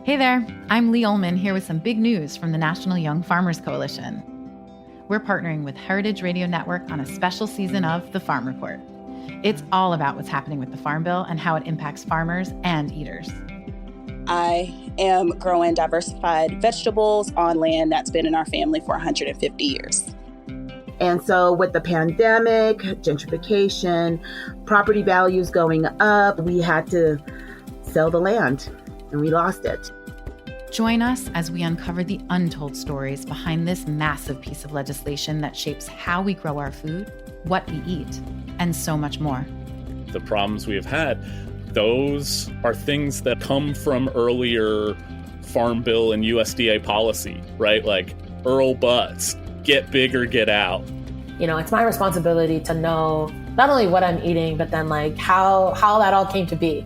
Hey there, I'm Lee Ullman here with some big news from the National Young Farmers Coalition. We're partnering with Heritage Radio Network on a special season of The Farm Report. It's all about what's happening with the Farm Bill and how it impacts farmers and eaters. I am growing diversified vegetables on land that's been in our family for 150 years. And so with the pandemic, gentrification, property values going up, we had to sell the land and we lost it. Join us as we uncover the untold stories behind this massive piece of legislation that shapes how we grow our food, what we eat, and so much more. The problems we have had, those are things that come from earlier Farm Bill and USDA policy, right? Like Earl Butts, get big or get out. You know, it's my responsibility to know not only what I'm eating, but then like how that all came to be.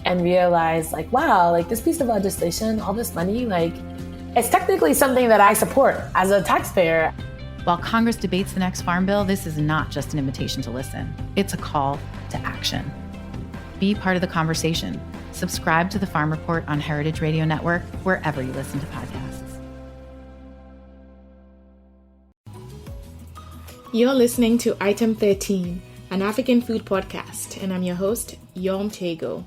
And realize like, wow, like this piece of legislation, all this money, like it's technically something that I support as a taxpayer. While Congress debates the next Farm Bill, this is not just an invitation to listen. It's a call to action. Be part of the conversation. Subscribe to the Farm Report on Heritage Radio Network, wherever you listen to podcasts. You're listening to Item 13, an African food podcast, and I'm your host, Yorm Tego.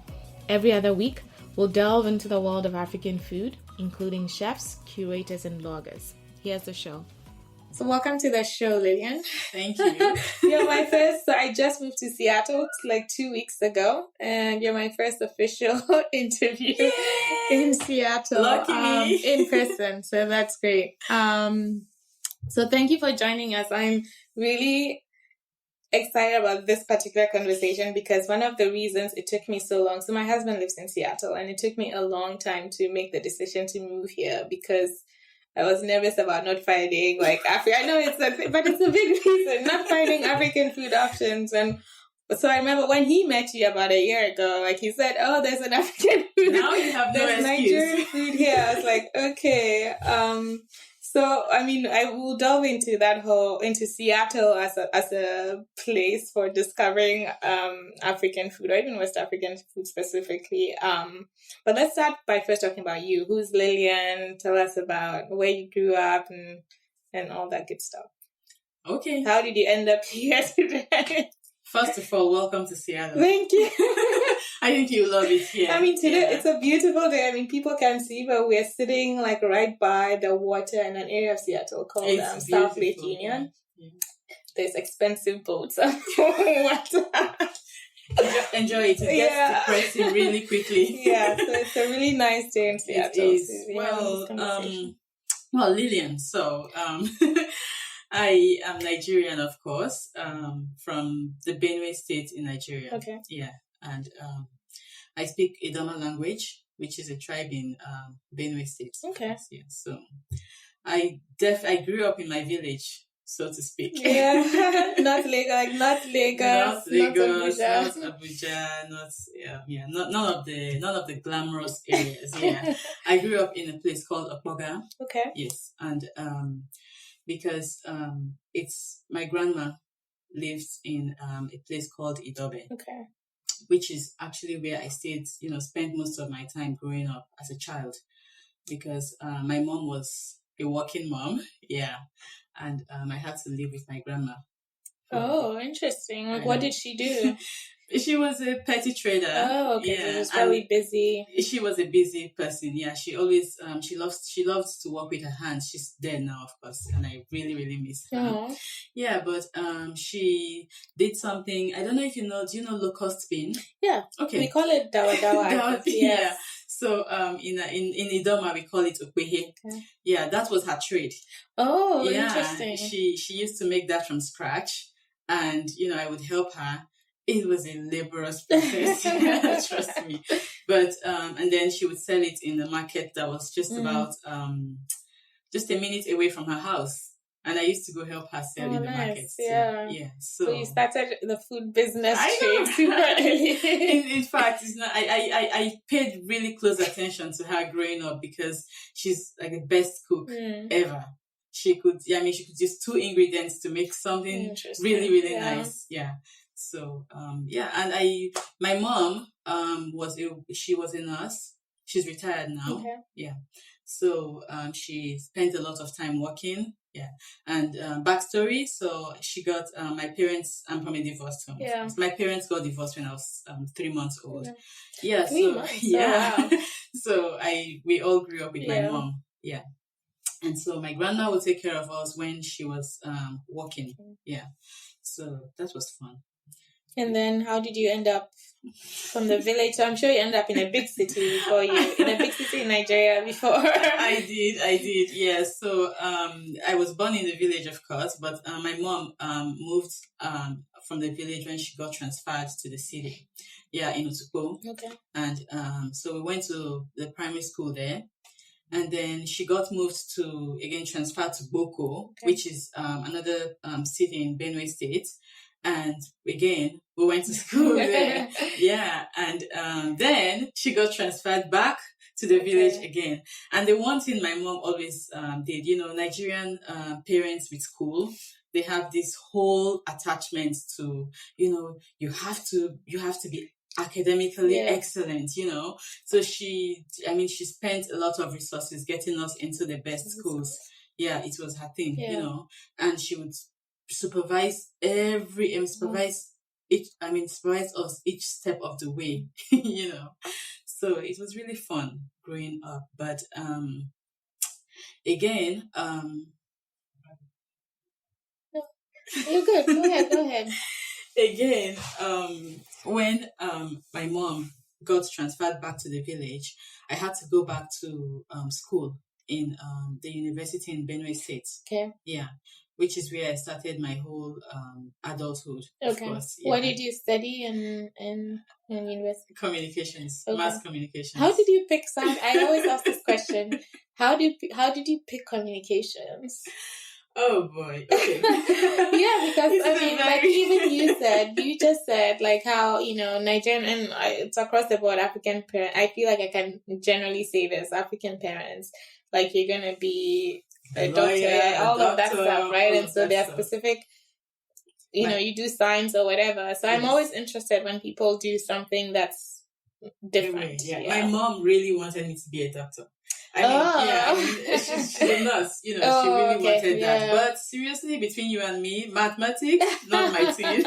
Every other week, we'll delve into the world of African food, including chefs, curators, and bloggers. Here's the show. So welcome to the show, Lilian. Thank you. You're my first, so I just moved to Seattle like 2 weeks ago, and you're my first official interview in Seattle. Lucky me. In person, so that's great. So thank you for joining us. I'm really excited about this particular conversation because one of the reasons it took me so long, so my husband lives in Seattle and it took me a long time to make the decision to move here because I was nervous about not finding like Africa. I know but it's a big reason, not finding African food options. And so I remember when he met you about a year ago, like he said, oh, there's an African food. Now you have no excuse. Nigerian food here. I was like, okay. So, I mean, I will delve into into Seattle as a place for discovering African food, or even West African food specifically. But let's start by first talking about you. Who's Lilian? Tell us about where you grew up and all that good stuff. Okay. How did you end up here today? First of all, welcome to Seattle. Thank you. I think you love it here. I mean, today it's a beautiful day. I mean, people can see, but we're sitting like right by the water in an area of Seattle called South Lake Union. Yeah. There's expensive boats on water. Enjoy it. It gets depressing really quickly. Yeah, so it's a really nice day in Seattle. It is. Well, Lilian, so I am Nigerian, of course, from the Benue state in Nigeria. Okay. Yeah. And I speak Idoma language, which is a tribe in Benue State. Okay. Yeah, so I grew up in my village, so to speak. Yeah, not Lagos, not Abuja, none of the glamorous areas. Yeah, I grew up in a place called Opoga. Okay. Yes, and because it's my grandma lives in a place called Idobe. Okay. Which is actually where I spent most of my time growing up as a child, because my mom was a working mom, and I had to live with my grandma. Oh, interesting. Like, what did she do? She was a petty trader. Oh, okay. Yeah. So she was very busy. She was a busy person. Yeah, she always she loves to work with her hands. She's dead now, of course, and I really, really miss her. Oh. Yeah, but she did something. I don't know if you know. Do you know locust bean? Yeah. Okay. We call it dawa dawa. Dawa bean. Yes. Yeah. So in Idoma we call it okwehe. Okay. Yeah, that was her trade. Oh, yeah, interesting. She used to make that from scratch, and I would help her. It was a laborious process, trust me. But and then she would sell it in the market that was just about just a minute away from her house. And I used to go help her sell in the market. Yeah. So you started the food business trade super early. In fact, it's not. I paid really close attention to her growing up because she's like the best cook ever. She could use 2 ingredients to make something really, really nice. Yeah. So, and my mom, she was a nurse. She's retired now. Okay. Yeah. So she spent a lot of time working. Yeah. And backstory. So she got my parents. I'm from a divorced home. Yeah. So my parents got divorced when I was 3 months old. Yeah. Yeah. 3 months. Yeah. Oh, wow. So we all grew up with my Yeah. mom. Yeah. And so my grandma would take care of us when she was working. Yeah. So that was fun. And then how did you end up from the village? So I'm sure you ended up in a big city in Nigeria before. I did. Yeah. So I was born in the village, of course, but my mom moved from the village when she got transferred to the city. Yeah, in Otukpo. Okay. And so we went to the primary school there. And then she got moved transferred to Boko, which is another city in Benue State. And again, we went to school there. Yeah. And then she got transferred back to the village again. And the one thing my mom always did, Nigerian parents with school, they have this whole attachment to, you have to be academically excellent, So she spent a lot of resources getting us into the best schools. Yeah, it was her thing, and she would supervise us each step of the way, So it was really fun growing up. But again, You're good. Go ahead. Again, when my mom got transferred back to the village, I had to go back to school in the university in Benue State. Okay. Yeah, which is where I started my whole adulthood. Okay. Of course. Yeah. What did you study in university? Communications, Okay. mass communications. How did you pick some? I always ask this question. How did you pick communications? Oh boy. Okay. Yeah, because like even you just said like how Nigerian and it's across the board African parents. I feel like I can generally say this African parents, like you're gonna be a doctor, all of that stuff, right? And so there are specific, you do science or whatever. So I'm always interested when people do something that's different. Yeah. My mom really wanted me to be a doctor. She's a nurse, she really wanted that. But seriously, between you and me, mathematics, not my thing.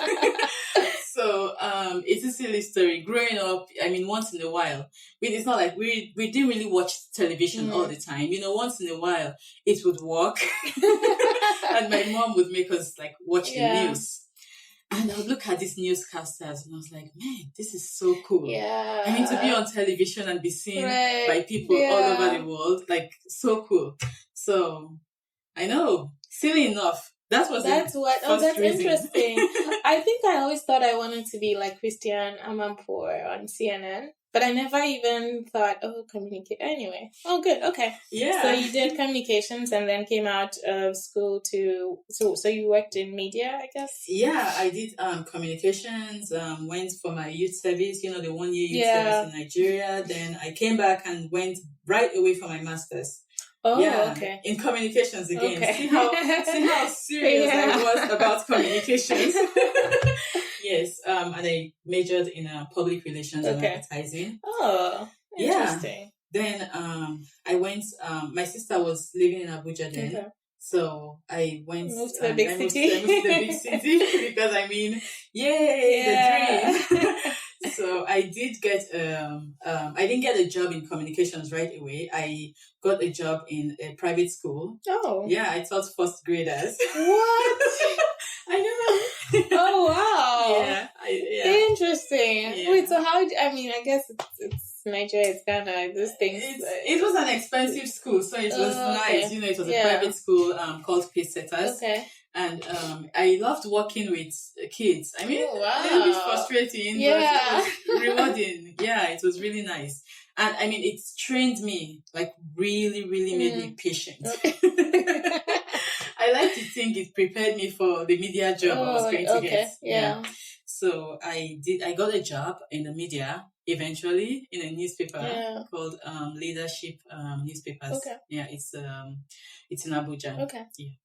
So, it's a silly story. Growing up, once in a while, it's not like we didn't really watch television all the time. Once in a while, it would work. And my mom would make us watch the news. And I would look at these newscasters and I was like, man, this is so cool. Yeah. To be on television and be seen by people all over the world, so cool. So, I know, silly enough. That's interesting. I think I always thought I wanted to be like Christian Amanpour on CNN. But I never even thought, communicate. Anyway. Oh, good. Okay. Yeah. So you did communications and then came out of school so you worked in media, I guess? Yeah, I did communications, went for my youth service, the 1 year youth service in Nigeria. Then I came back and went right away for my master's. Oh, yeah, okay. In communications again. Okay. See how serious I was about communications. Yes, and I majored in public relations and advertising. Oh, interesting. Yeah. Then I went. My sister was living in Abuja then, so I went. Moved to the big city. I moved to the big city because the dream. So I did get. I didn't get a job in communications right away. I got a job in a private school. Oh. Yeah, I taught first graders. What? I know. Oh wow! Yeah. Interesting. Yeah. Wait, so how? I guess it's Nigeria. It's Ghana. Those things. It was an expensive school, so it was nice. It was a private school called Pace Setters. Okay. And I loved working with kids. A little bit frustrating, but it was rewarding. Yeah, it was really nice. And it trained me, really, really made me patient. Okay. I like to think it prepared me for the media job I was going to get. Yeah. So I got a job in the media eventually in a newspaper called Leadership Newspapers. Okay. Yeah, it's in Abuja. Okay. Yeah.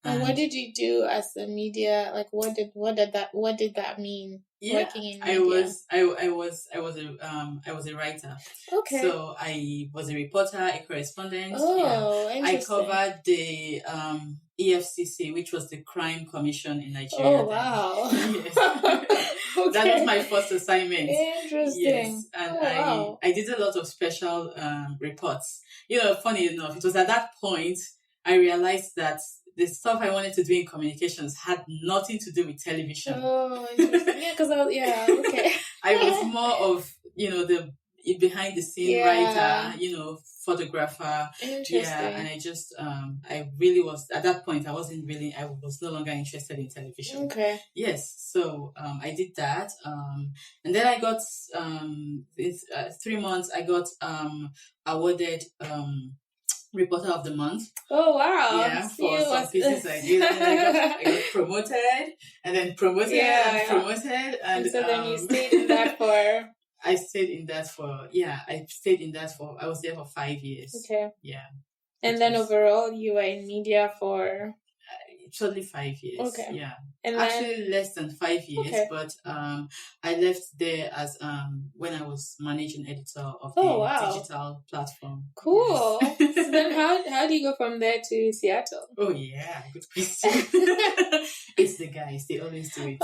And what did you do as a media? What did that mean? working in I media? I was a writer. Okay. So I was a reporter, a correspondent. Oh, I interesting. covered the EFCC, which was the Crime Commission in Nigeria. Oh, wow. Yes. Okay. That was my first assignment. Interesting. Yes, and wow. I did a lot of special reports. Funny enough, it was at that point I realized that the stuff I wanted to do in communications had nothing to do with television. Oh, interesting. Yeah, because okay. I was more of, the behind the scene writer, photographer. Interesting. Yeah, and I just, I really was, at that point, I was no longer interested in television. Okay. Yes, so I did that. And then I got, 3 months, I got awarded Reporter of the Month. Oh, wow. Yeah, for some pieces I did. And I got promoted, and then promoted, and promoted. And so then you stayed in that for... I stayed in that for, I was there for 5 years. Okay. Yeah. And then overall, you were in media for... Totally 5 years. Okay. Yeah. And actually less than 5 years, but I left there as when I was managing editor of the digital platform. Cool. Yes. So then how do you go from there to Seattle? Oh yeah, good question. It's the guys, they always do it.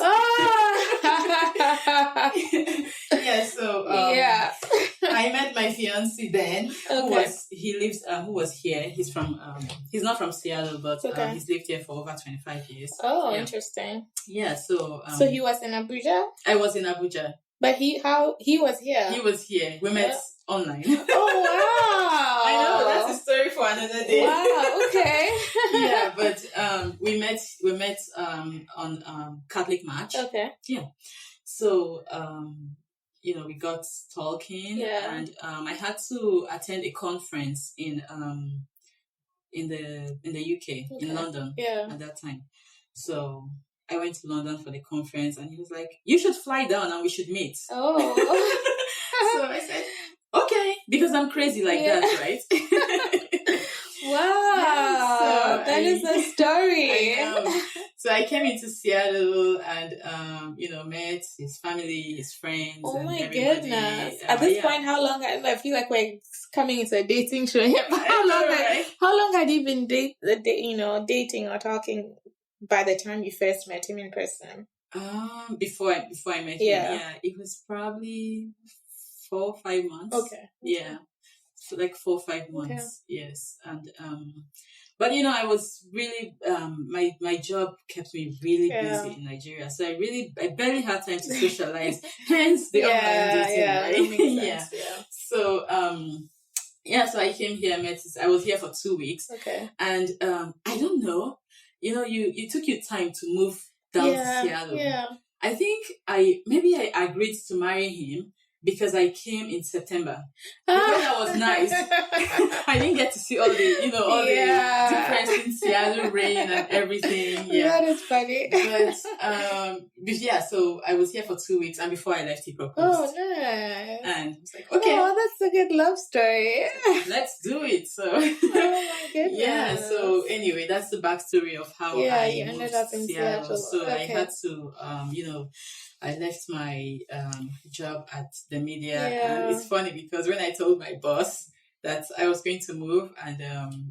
Yeah, so I met my fiancé then, who was here. He's not from Seattle, but he's lived here for over 25 years. Oh, interesting. Yeah, so he was in Abuja? I was in Abuja. But he was here? He was here. We met online. Oh, wow. I know, that's a story for another day. Wow, okay. Yeah, but we met on Catholic March. Okay. Yeah. So we got talking, and I had to attend a conference in the UK, in London, at that time. So I went to London for the conference, and he was like, "You should fly down and we should meet." Oh. So I said, "Okay," because I'm crazy like that, right? Wow, that is a story. So I came into Seattle and, met his family, his friends. Oh my everybody. Goodness. At this point, how long, I feel like we're coming into a dating show here, but how long had you been dating or talking by the time you first met him in person? Before I met him, it was probably 4 or 5 months. Okay. Yeah. So like 4 or 5 months, yes. And but I was really my job kept me really busy in Nigeria, so I barely had time to socialize. Hence the online dating, right? That makes sense, yeah. So so I came here, I was here for 2 weeks. Okay. And I don't know, you took your time to move down to Seattle. Yeah. I think I agreed to marry him because I came in September. The weather was nice. I didn't get to see all the, the difference in Seattle rain and everything. Yeah, that is funny. But so I was here for 2 weeks, and before I left, he proposed. Oh, nice. And I was like, okay. Oh, that's a good love story. Let's do it. So, oh my goodness. Yeah. So anyway, that's the backstory of how I ended up in Seattle. So I had to, I left my job at the media, and it's funny because when I told my boss that I was going to move, and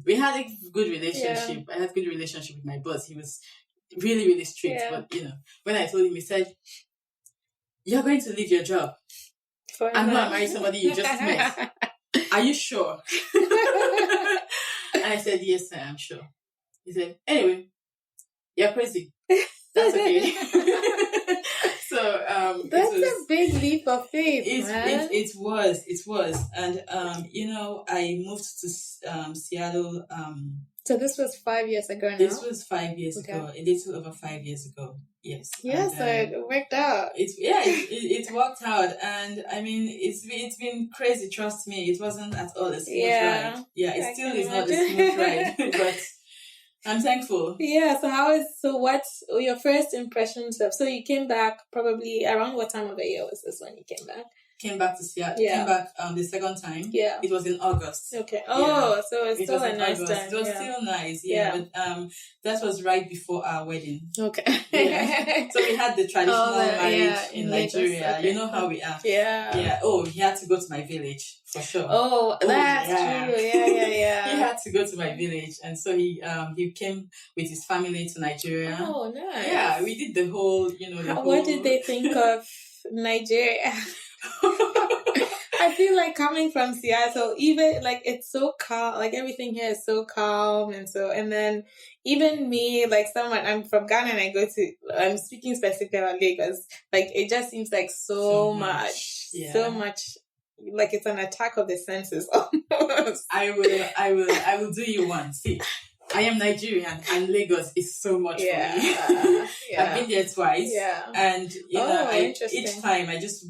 we had a good relationship. I had a good relationship with my boss. He was really, really strict, but when I told him, he said, "You're going to leave your job. I'm going to marry somebody you just met. Are you sure?" And I said, "Yes, I am sure." He said, "Anyway, you're crazy. That's okay." So that's a big leap of faith, man. It was, and I moved to Seattle. So this was 5 years ago now. This was 5 years ago. A little over 5 years ago. Yes. Yeah, so it worked out. It worked out, and I mean, it's been crazy. Trust me, it wasn't at all a smooth ride. Yeah, it still is not a smooth ride, but I'm thankful. Yeah. So what's your first impressions of? So you came back probably around what time of the year was this when you came back? came back to Seattle, Yeah. came back the second time. Yeah. It was in August. Okay. Oh, so it's It still was a in nice August. time. It was Yeah. still nice, Yeah. But that was right before our wedding. Okay. Yeah. So we had the traditional marriage in Lagos. Nigeria. Okay. You know how we are. Yeah. Yeah. Oh, he had to go to my village for sure. Oh, that's yeah. true. Yeah. He had to go to my village, and so he came with his family to Nigeria. Oh, nice. Yeah, we did the whole, What did they think of Nigeria? I feel like coming from Seattle, even like it's so calm, like everything here is so calm, and then even me, like someone, I'm from Ghana and I'm speaking specifically about Lagos, like it just seems like so much, like it's an attack of the senses almost. I will do you one. See, I am Nigerian and Lagos is so much for me. I've been there twice. Yeah. And interesting. each time I just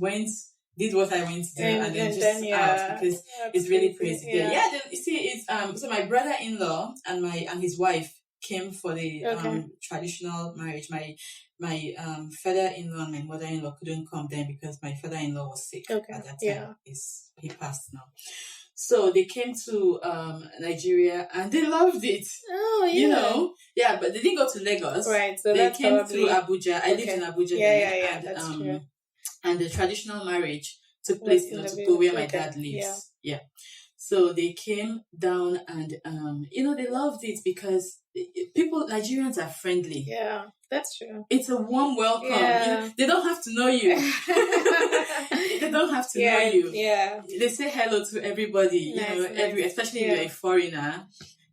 did what I went to do and then just out because it's really crazy. Yeah. Then you see it's so my brother-in-law and his wife came for the traditional marriage. My father-in-law and my mother-in-law couldn't come then because my father-in-law was sick at that time. Yeah. He passed now. So they came to Nigeria and they loved it. Oh, yeah. But they didn't go to Lagos. Right. So they came to Abuja. I lived in Abuja. Yeah. That's true. And the traditional marriage took place in Otukpo where my dad lives. Yeah. So they came down and they loved it because Nigerians are friendly. Yeah, that's true. It's a warm welcome. Yeah. They don't have to know you. They don't have to know you. Yeah. They say hello to everybody. Nice. Especially if you're a foreigner.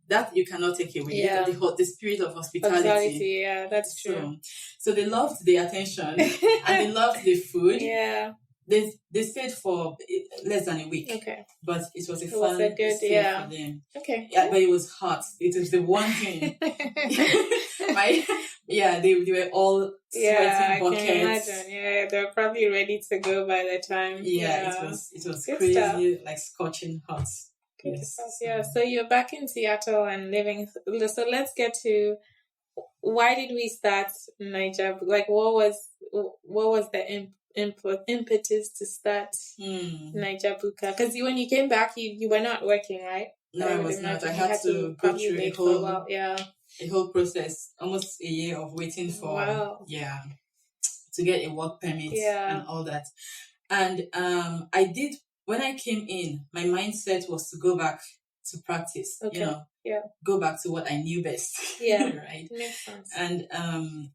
That you cannot take away. Yeah. The spirit of hospitality. Yeah, that's true. So they loved the attention and they loved the food. Yeah. They stayed for less than a week. Okay. But it was a fun stay for them. Okay. Yeah, but it was hot. It was the one thing. They were all sweating buckets. I can imagine. Yeah, they're probably ready to go by the time. Yeah. It was Good crazy, stuff. like scorching hot. Yes. Yeah. So you're back in Seattle and living. So let's get to why did we start Naija? Like, what was the impetus to start Naija Buka? Because when you came back, you were not working, right? No, I was not. I had to go through a whole process, almost a year of waiting for to get a work permit and all that. And I did. When I came in, my mindset was to go back to practice. Okay. Go back to what I knew best. Yeah. Right. Makes sense. And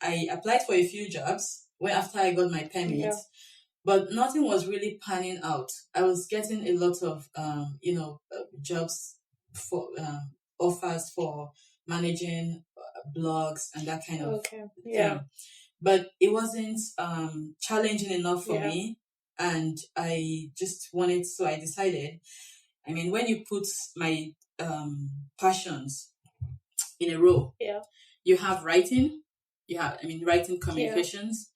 I applied for a few jobs after I got my permit, but nothing was really panning out. I was getting a lot of jobs for offers for managing blogs and that kind of thing. But it wasn't challenging enough for me. And I just so I decided, when you put my passions in a row, you have writing, writing communications,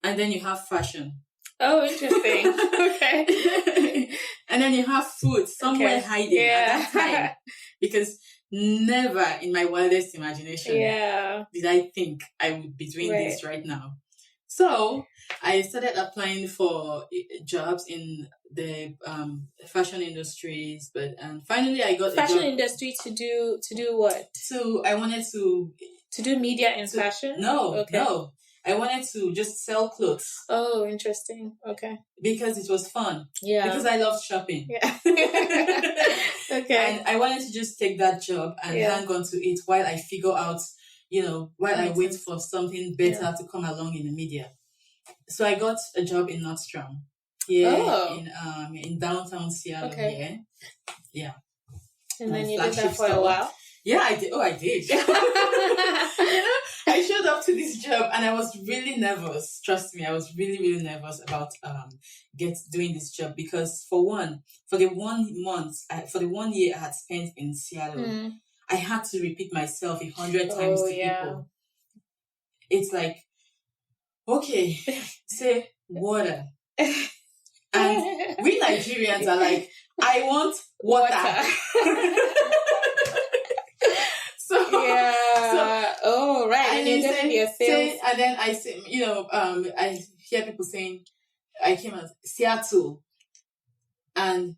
and then you have fashion. Oh, interesting. Okay. And then you have food somewhere hiding at that time. Because never in my wildest imagination did I think I would be doing this right now. So I started applying for jobs in the fashion industries, and finally I got fashion a job. Industry to do what? So I wanted to do media in fashion. No. I wanted to just sell clothes. Oh, interesting. Okay. Because it was fun. Yeah. Because I loved shopping. Yeah. Okay. And I wanted to just take that job and hang on to it while I figure out, while I wait for something better to come along in the media. So I got a job in Nordstrom here in downtown Seattle here. Yeah. And then you did that for a while? Yeah, I did. Oh, I did. I showed up to this job and I was really nervous. Trust me, I was really, really nervous about doing this job because for the 1 year I had spent in Seattle, I had to repeat myself 100 times to people. It's like, okay, say water. And we Nigerians are like, I want water. And you're doing your sales. And then I say, I hear people saying, I came as Seattle. And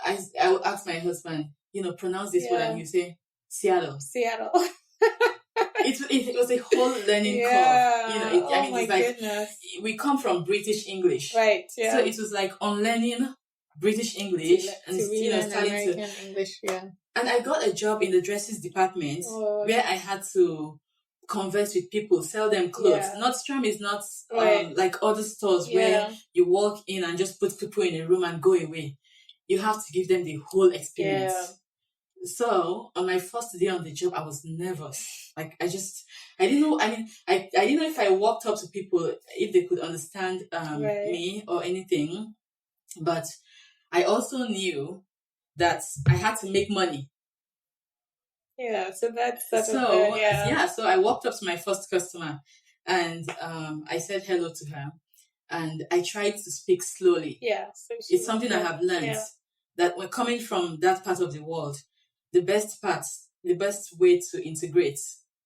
I will ask my husband, pronounce this word, and he'll say Seattle. It was a whole learning curve. My goodness. We come from British English, right? Yeah. So it was like unlearning British English to relearn American English. Yeah. And I got a job in the dresses department where I had to converse with people, sell them clothes. Nordstrom is not like other stores where you walk in and just put people in a room and go away. You have to give them the whole experience. Yeah. So on my first day on the job, I was nervous. Like I didn't know. I mean, I didn't know if I walked up to people if they could understand me or anything. But I also knew that I had to make money. Yeah. So that's so I walked up to my first customer, and I said hello to her, and I tried to speak slowly. Yeah. So it's something I have learned that when coming from that part of the world, the best way to integrate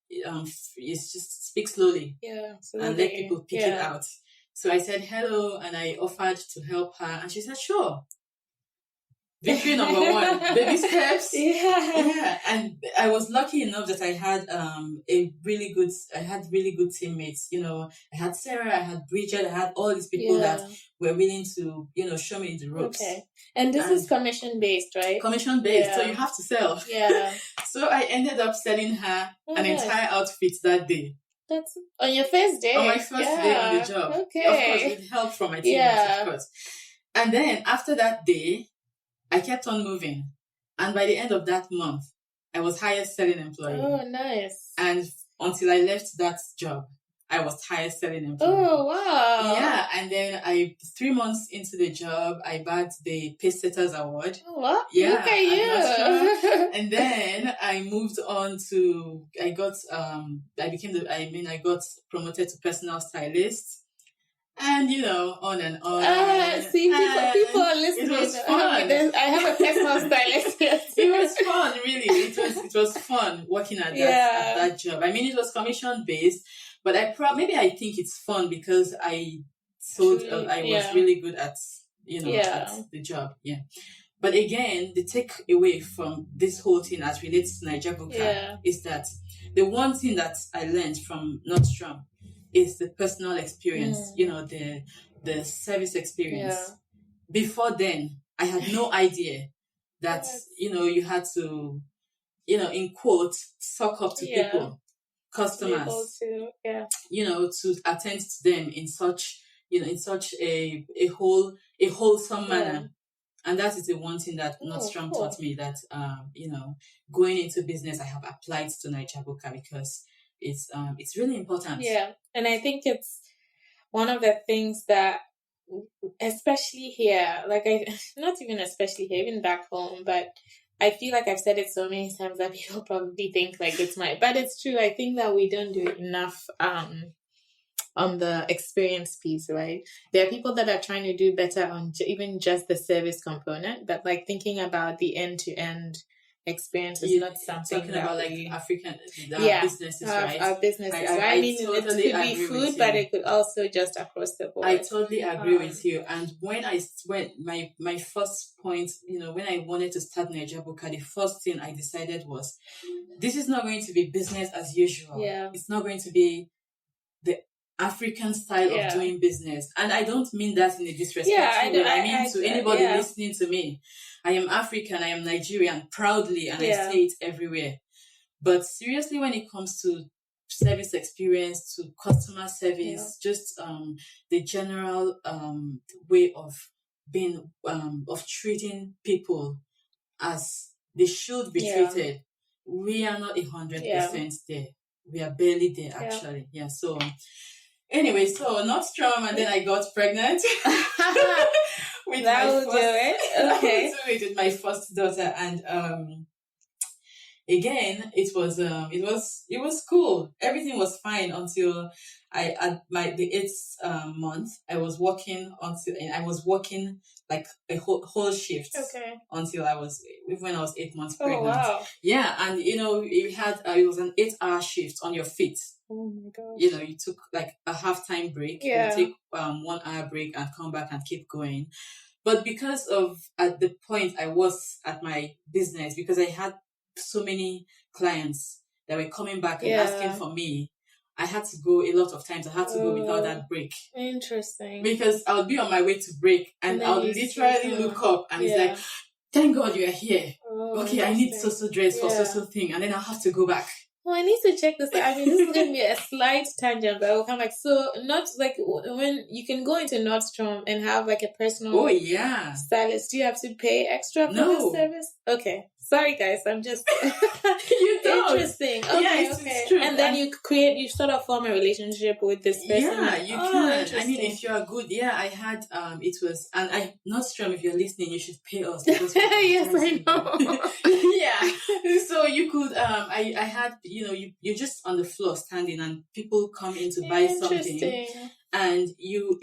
is just speak slowly and let people pick it out. So I said hello, and I offered to help her, and she said sure. Victory number 1, baby steps. Yeah. And I was lucky enough that I had really good teammates. I had Sarah, I had Bridget, I had all these people that were willing to, show me the ropes. Okay. And this is commission based, right? Commission based, so you have to sell. Yeah. So I ended up selling her an entire outfit that day. That's on your first day? On my first day on the job. Okay. Of course, with help from my teammates, of course. And then after that day, I kept on moving. And by the end of that month, I was highest selling employee. Oh, nice. And until I left that job, I was highest selling employee. Oh, wow. Yeah. And then 3 months into the job, I bagged the Pace Setters Award. Oh, what? Yeah. Look at you. And then I moved on to, I got promoted to personal stylist. And, on and on. See, people are listening. It was fun. I have a personal stylist. It was fun, really. It was fun working at that job. I mean, it was commission based, but I think it's fun because I was really good at, at the job. Yeah. But again, the takeaway from this whole thing as relates to Naija Buka is that the one thing that I learned from Nordstrom is the personal experience, the service experience. Yeah. Before then, I had no idea that, you had to, in quotes, suck up to people, customers, to attend to them in such a wholesome manner. And that is the one thing that Nordstrom taught me that, going into business, I have applied to Naija Buka because it's really important. Yeah. And I think it's one of the things that, especially here, not even especially here, even back home, but I feel like I've said it so many times that people probably think but it's true. I think that we don't do enough on the experience piece, right? There are people that are trying to do better on even just the service component, but thinking about the end-to-end experience is not something talking about African businesses, right? Our businesses, right? I mean, it could be food, but it could also just across the board. I totally agree with you. And when my first point, when I wanted to start Naija Buka, the first thing I decided was, this is not going to be business as usual. Yeah. It's not going to be the African style of doing business. And I don't mean that in a disrespectful way. I mean to anybody listening to me. I am African, I am Nigerian, proudly, and I say it everywhere. But seriously, when it comes to service experience, to customer service, just the general way of being, of treating people as they should be treated, we are not 100% there. We are barely there, actually. Yeah. So anyway, so Nordstrom, and then I got pregnant. With my first daughter, and again, it was cool. Everything was fine until the 8th month. I was working like a whole shift. Okay. Until when I was 8 months pregnant. Oh wow. Yeah, and it was an 8-hour shift on your feet. Oh my gosh. You took like a halftime break. Yeah. You take 1 hour break and come back and keep going. But because of at the point I was at my business, because I had so many clients that were coming back and asking for me, I had to go a lot of times. I had to go without that break. Interesting. Because I would be on my way to break and I would literally look up and it's like, thank God you are here. Okay, I need so dress for so thing. And then I'll have to go back. Oh, I need to check this out. I mean, this is going to be a slight tangent, but I will come back. So, not like when you can go into Nordstrom and have like a personal stylist, do you have to pay extra for this service? Okay. Sorry, guys. I'm just you don't. Interesting. Okay, it's true. And then you sort of form a relationship with this person. Yeah, you can. I mean, if you are good, I had it was, and I Nordstrom. If you're listening, you should pay us. Because yes, I know. Yeah. So you could. I had. You're just on the floor standing, and people come in to buy something. And you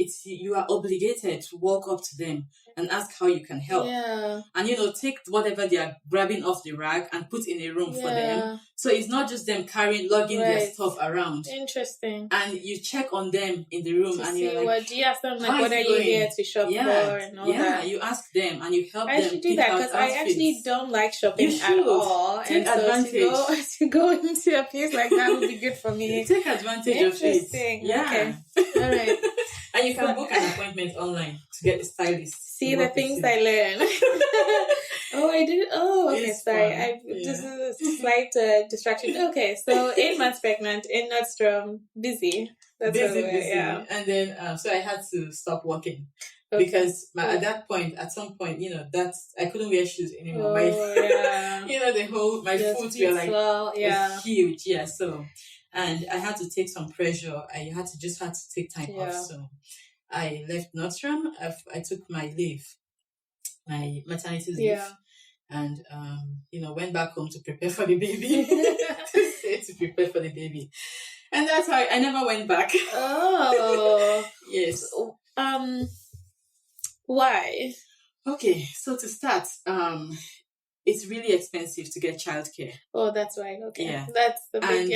are obligated to walk up to them and ask how you can help. Yeah. And take whatever they are grabbing off the rack and put in a room for them. So it's not just them lugging their stuff around. Interesting. And you check on them in the room and you're like, what do you ask them, like, what are you here to shop for and all that? Yeah, you ask them and you help them. I should do that because I actually don't like shopping at all. Take advantage. To go into a place like that would be good for me. Take advantage of it. Interesting. Yeah. Okay. All right. And you can book an appointment online to get the stylist. See the things I learn. Oh, I did. Oh, okay. It's sorry. This is a slight distraction. Okay, so 8 months pregnant in Nordstrom, busy. That's busy. Yeah. And then, so I had to stop working because at some point, that's I couldn't wear shoes anymore. My foot were like was huge. Yeah. So, and I had to take some pressure. I had to take time off. So I left Nordstrom. I took my leave, my maternity leave, and went back home to prepare for the baby. to prepare for the baby, and that's how I never went back. Oh, yes. Why? Okay, so to start, it's really expensive to get childcare. Oh, that's right. Okay, yeah, that's the big.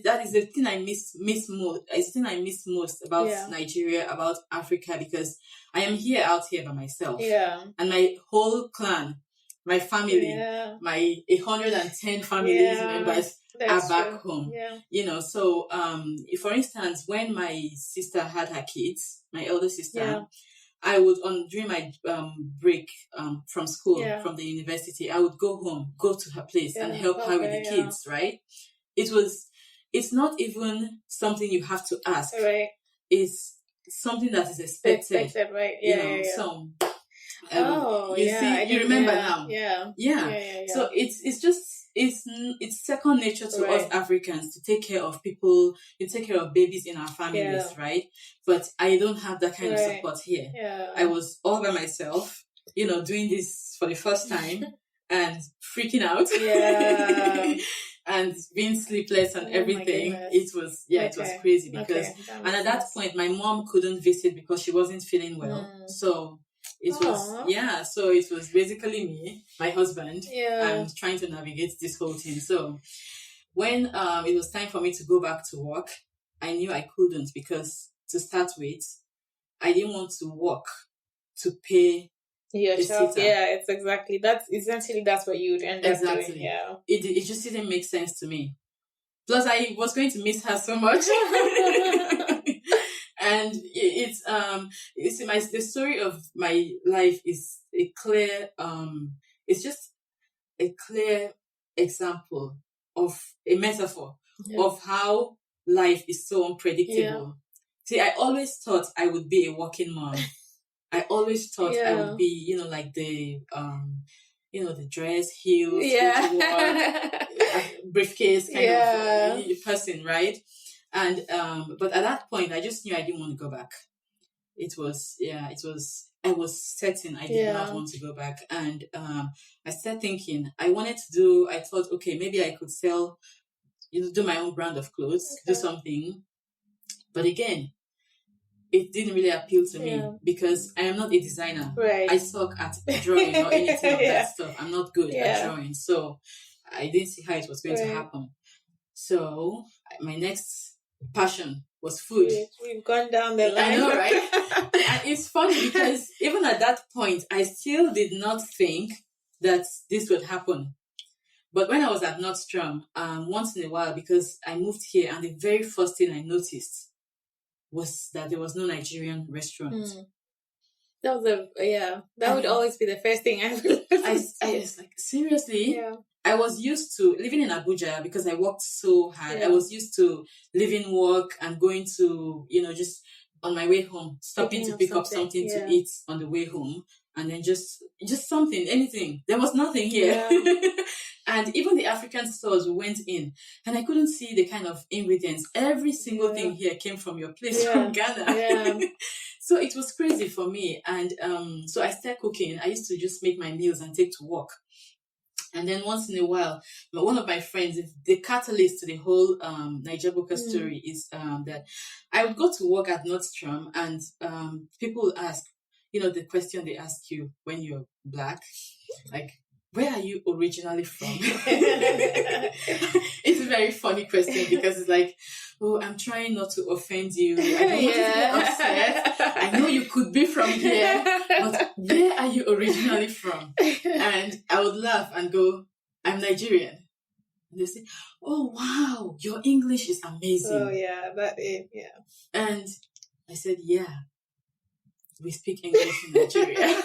That is the thing I miss most. It's the thing I miss most about Nigeria, about Africa, because I am out here by myself. Yeah, and my whole clan, my family, my 110 family members are back home. Yeah. So for instance, when my sister had her kids, my elder sister. I would during my break from school, from the university, I would go to her place and help her with the kids, right? It's not even something you have to ask. Right. It's something that is expected. Right. Yeah. So you remember now. Yeah. So it's just it's second nature to us Africans to take care of people, to take care of babies in our families, right? But I don't have that kind of support here. Yeah. I was all by myself, doing this for the first time and freaking out. Yeah. And being sleepless and everything. It was crazy because and at that point my mom couldn't visit because she wasn't feeling well. So it was basically me, my husband, and trying to navigate this whole thing. So when it was time for me to go back to work, I knew I couldn't because to start with, I didn't want to work to pay yourself. Yeah, it's that's what you would end up doing. Yeah. It just didn't make sense to me. Plus I was going to miss her so much. And the story of my life is a clear it's just a clear example of a metaphor of how life is so unpredictable. See, I always thought I would be a working mom. I always thought I would be, like the the dress, heels, briefcase kind of person, right? And but at that point I just knew I didn't want to go back. I was certain I did not want to go back. And I started thinking I thought, okay, maybe I could sell, do my own brand of clothes, do something. But again, it didn't really appeal to me because I am not a designer. Right. I suck at drawing or anything of that stuff. I'm not good at drawing. So I didn't see how it was going to happen. So my next passion was food. We've gone down the line. I know, right? And it's funny because even at that point, I still did not think that this would happen. But when I was at Nordstrom, once in a while, because I moved here, and the very first thing I noticed was that there was no Nigerian restaurant. That was that would always be the first thing I would I was like, seriously? Yeah. I was used to living in Abuja because I worked so hard. I was used to living, work, and going to, just on my way home, stopping to pick up something to eat on the way home. And then just something, anything. There was nothing here. Yeah. And even the African stores we went in, and I couldn't see the kind of ingredients. Every single thing here came from your place, from Ghana. Yeah. So it was crazy for me. And so I started cooking. I used to just make my meals and take to work. And then once in a while, one of my friends, the catalyst to the whole Naija Buka story is that I would go to work at Nordstrom, and people would ask, the question they ask you when you're Black, like, where are you originally from? It's a very funny question because it's like, oh, I'm trying not to offend you. I don't want you to get upset. I know you could be from here, but where are you originally from? And I would laugh and go, I'm Nigerian. And they say, oh, wow, your English is amazing. Oh, yeah, yeah. And I said, yeah, we speak English in Nigeria.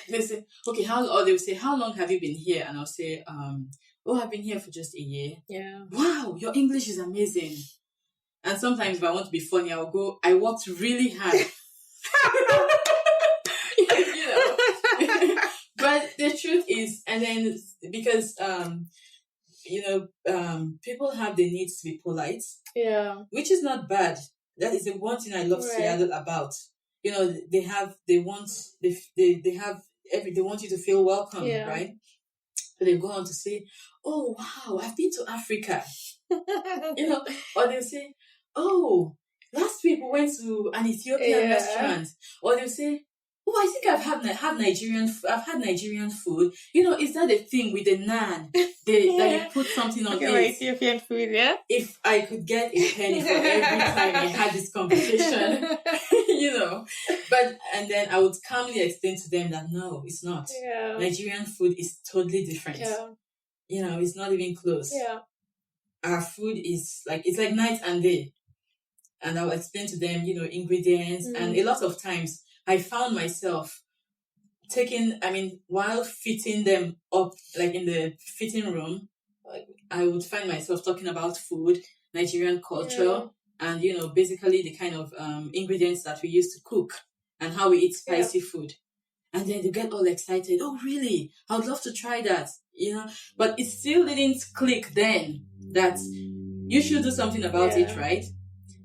They say, okay, they will say, how long have you been here? And I'll say, I've been here for just a year. Yeah. Wow, your English is amazing. And sometimes if I want to be funny, I'll go, I worked really hard. But the truth is, and then because, people have the need to be polite. Yeah. Which is not bad. That is the one thing I love Seattle about. They want you to feel welcome, right? So they go on to say, oh, wow, I've been to Africa. Or they'll say, oh, last week we went to an Ethiopian restaurant. Or they'll say, oh, I think I've had Nigerian food. Is that a thing with the naan? That you put something on it? Ethiopian food, yeah? If I could get a penny for every time I had this conversation, and then I would calmly explain to them that no, it's not. Yeah. Nigerian food is totally different. Yeah. It's not even close. Yeah. Our food is it's like night and day. And I will explain to them, ingredients. And a lot of times I found myself while fitting them up, like in the fitting room, I would find myself talking about food, Nigerian culture, and, basically the kind of ingredients that we use to cook and how we eat spicy food. And then they get all excited. Oh, really? I would love to try that, But it still didn't click then that you should do something about it, right?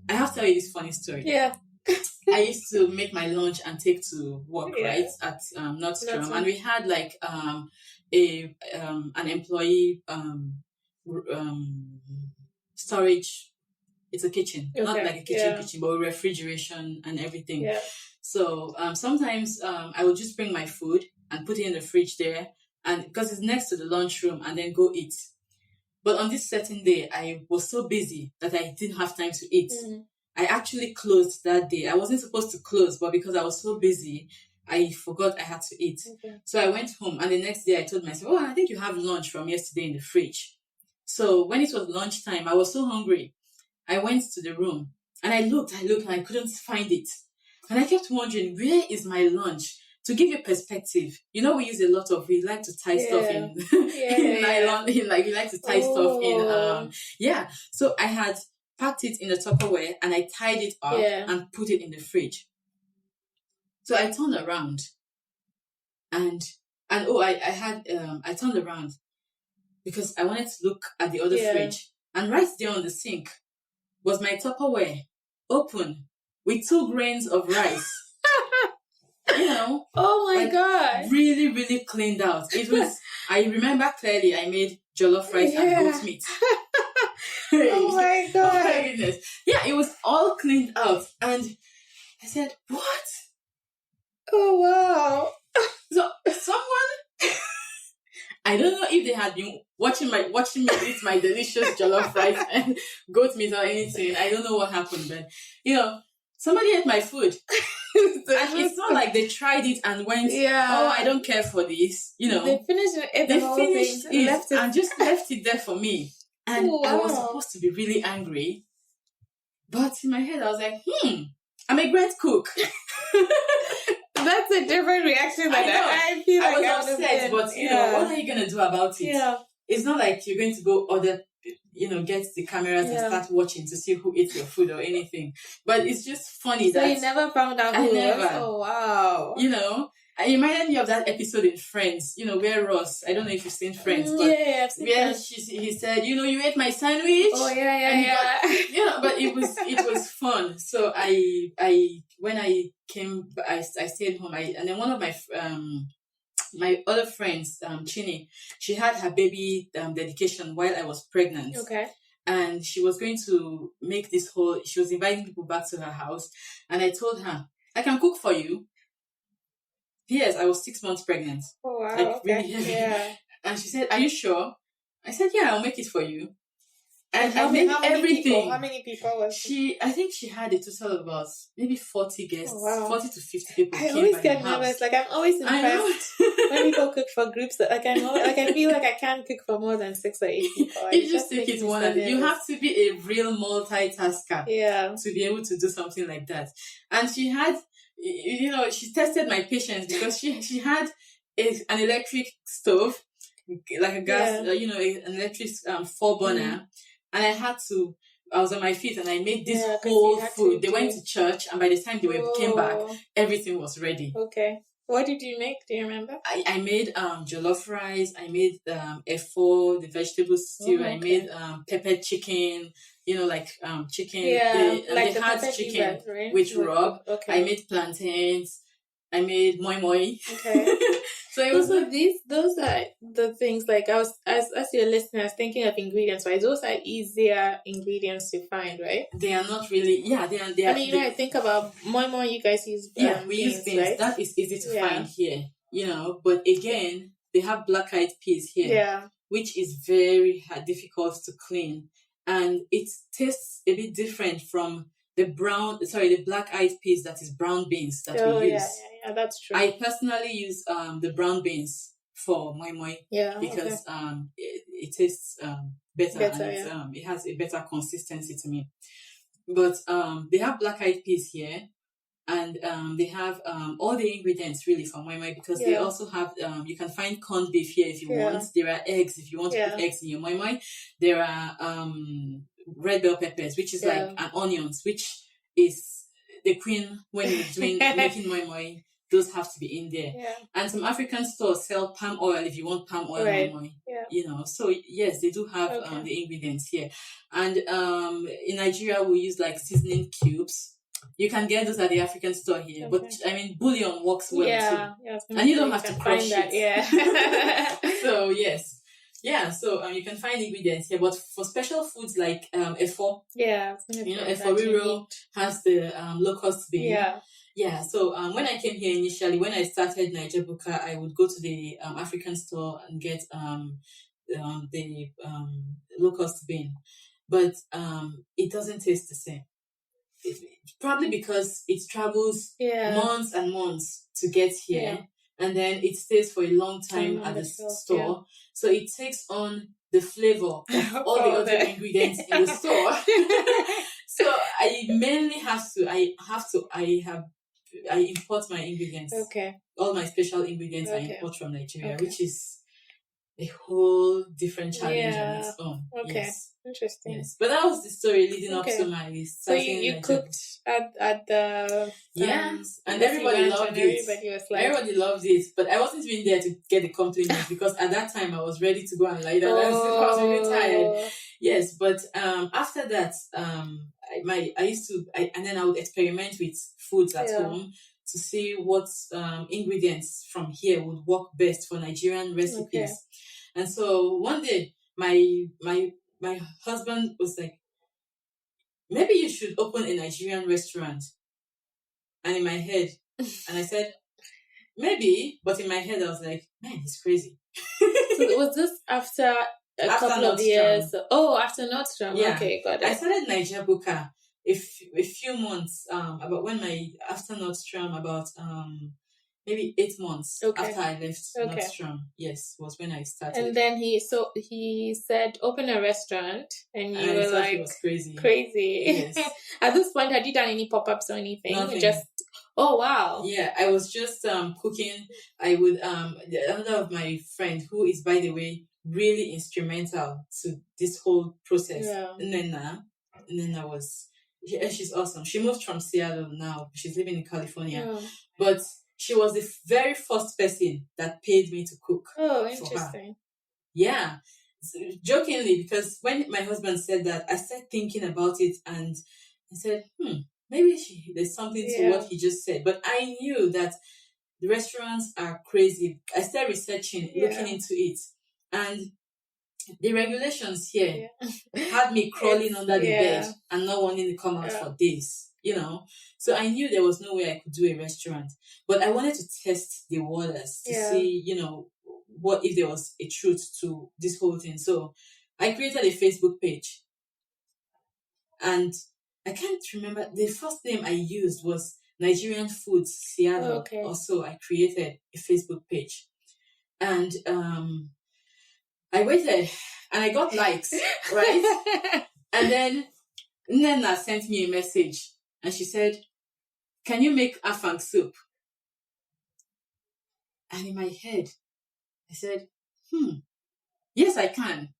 I have to tell you this funny story. Yeah. I used to make my lunch and take to work, right, at Nordstrom. And we had an employee storage. It's a kitchen, not like a kitchen, but refrigeration and everything. Yeah. So sometimes I would just bring my food and put it in the fridge there, and because it's next to the lunchroom, and then go eat. But on this certain day, I was so busy that I didn't have time to eat. I actually closed that day. I wasn't supposed to close, but because I was so busy, I forgot I had to eat. Okay. So I went home, and the next day I told myself, I think you have lunch from yesterday in the fridge. So when it was lunchtime, I was so hungry. I went to the room, and I looked, and I couldn't find it. And I kept wondering, where is my lunch? To give you perspective, we like to tie stuff in nylon, we like to tie stuff in, So I had packed it in a Tupperware, and I tied it up and put it in the fridge. So I turned around, I turned around because I wanted to look at the other fridge, and right there on the sink was my Tupperware open with 2 grains of rice. Oh my God. Really, really cleaned out. It was, I remember clearly I made jollof rice and goat meat. Oh my God. Oh my goodness. Yeah, it was all cleaned out. And I said, what? Oh wow. So someone I don't know if they had been watching me eat my delicious jollof rice and goat meat or anything. I don't know what happened, but somebody ate my food. And it's not like they tried it and went, oh, I don't care for this. They finished it, they finished it and just left it there for me. And I was supposed to be really angry. But in my head, I was like, I'm a great cook. That's a different reaction. I feel like I was upset, but what are you going to do about it? Yeah. It's not like you're going to go order, get the cameras and start watching to see who ate your food or anything. But it's just funny so you never found out who it was? Oh, wow. It reminded me of that episode in Friends, where Ross, I don't know if you've seen Friends, but I've seen Friends. He said, you ate my sandwich. Oh, yeah. But it was fun. So when I came, I stayed home, and then one of my other friends, Chini, she had her baby dedication while I was pregnant. Okay. And she was going to make she was inviting people back to her house. And I told her, I can cook for you. Yes, I was 6 months pregnant. Oh, wow. Really. Yeah. And she said, are you sure? I said, yeah, I'll make it for you. And I made everything. How many people was she? I think she had a total of about maybe 40 guests, 40 to 50 people. I always get nervous. Like, I'm always impressed when people cook for groups. I feel like I can't cook for more than 6 or 8 people. You just take it one. You have to be a real multitasker. Yeah. To be able to do something like that. And she had, she tested my patience because she had an electric stove, like a gas, an electric 4-burner. And I was on my feet and I made this whole food. They went to church and by the time they came back, everything was ready. Okay. What did you make? Do you remember? I made jollof rice. I made efo, the vegetable stew. I made peppered chicken, chicken. Yeah, they had chicken right? with rub. Okay. I made plantains. I made moi moi. Okay. So it was those are the things, like I was, as your listeners, thinking of ingredients, right? Those are easier ingredients to find, right? They are not really, they are. I think about moi moi, you guys use we use beans, right? That is easy to find here, but again, they have black-eyed peas here, which is very difficult to clean. And it tastes a bit different from the black-eyed peas, that is brown beans that we use. Yeah, that's true. I personally use the brown beans for moi moi because it tastes better and it has a better consistency to me. But they have black-eyed peas here, and they have all the ingredients really for moi moi because they also have you can find corned beef here if you want. There are eggs if you want to put eggs in your moi moi. There are red bell peppers, which is like an onions, which is the queen when you're making moi moi. Those have to be in there. Yeah. And some African stores sell palm oil if you want palm oil moi moi. Yeah. So yes, they do have the ingredients here. And in Nigeria we use like seasoning cubes. You can get those at the African store here. But I mean bouillon works well too. Yeah, and you don't have to crush it. Yeah. So yes. Yeah, so you can find ingredients here, but for special foods like efo, efo has the locust bean. Yeah. So when I came here initially, when I started Naija Buka, I would go to the African store and get the locust bean, but it doesn't taste the same. Probably because it travels months and months to get here. And then it stays for a long time at the store. Yeah. So it takes on the flavor of all the other ingredients in the store. So I mainly I import my ingredients. Okay. All my special ingredients I import from Nigeria, which is a whole different challenge on its own. Okay. Yes. Interesting. Yes. But that was the story leading up to my starting. So you cooked at the and everybody loved it. Everybody loved it. But I wasn't even there to get the compliments because at that time I was ready to go and lie down. I was really tired. Yes, but after that, and then I would experiment with foods at home to see what ingredients from here would work best for Nigerian recipes. Okay. And so one day, my husband was like, maybe you should open a Nigerian restaurant. And in my head, and I said, maybe, but in my head I was like, man, he's crazy. So was this after a After couple of Nordstrom. years? Oh, after Nordstrom. Yeah. Okay, got I it. started Naija Buka a few months about when after Nordstrom, about maybe 8 months after I left Nordstrom. Yes, was when I started. And then he said open a restaurant, and you were like, he was crazy. Yes. At this point, had you done any pop-ups or anything? Nothing. Oh wow. Yeah, I was just cooking. I would another of my friend, who is, by the way, really instrumental to this whole process. Yeah. Nena was, she's awesome. She moved from Seattle now. She's living in California. Yeah. But she was the very first person that paid me to cook. Oh, interesting. Yeah. So, jokingly, because when my husband said that, I started thinking about it, and I said, maybe there's something to what he just said. But I knew that the restaurants are crazy. I started researching, looking into it. And the regulations here had me crawling under the bed and not wanting to come out for days, So I knew there was no way I could do a restaurant. But I wanted to test the waters to see, what if there was a truth to this whole thing. So I created a Facebook page. And I can't remember, the first name I used was Nigerian Foods Seattle. Okay. Also, I created a Facebook page. And I waited and I got likes, right? And then Nena sent me a message and she said, can you make afang soup? And in my head, I said, yes, I can.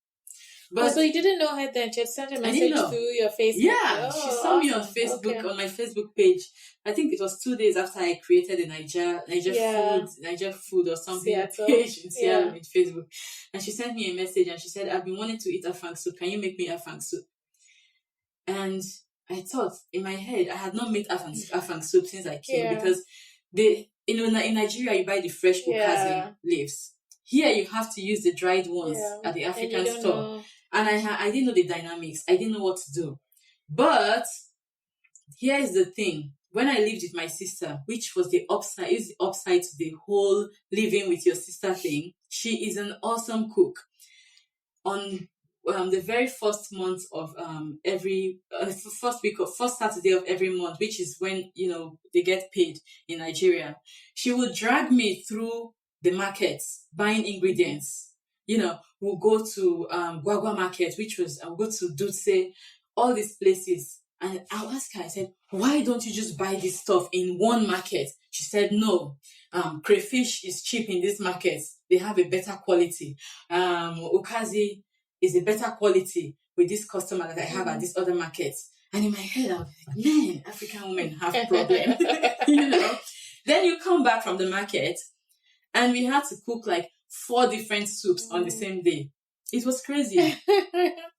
But so you didn't know her then? She had sent a message through your Facebook? Yeah, she saw me on Facebook, on my Facebook page. I think it was 2 days after I created a Naija food or something page in Seattle in Facebook. And she sent me a message and she said, I've been wanting to eat afang soup. Can you make me afang soup? And I thought in my head, I had not made afang soup since I came because in Nigeria you buy the fresh okazi leaves. Here you have to use the dried ones at the African store. And I didn't know the dynamics. I didn't know what to do. But here is the thing. When I lived with my sister, which was the upside to the whole living with your sister thing, she is an awesome cook. On the very first month of first Saturday of every month, which is when, they get paid in Nigeria, she would drag me through the markets, buying ingredients. We'll go to Guagua Market, we'll go to Dutse, all these places. And I'll ask her, I said, why don't you just buy this stuff in one market? She said, no, crayfish is cheap in this market. They have a better quality. Okazi is a better quality with this customer that I have at this other market. And in my head, I was like, man, African women have problems. Then you come back from the market, and we had to cook like 4 different soups on the same day. It was crazy.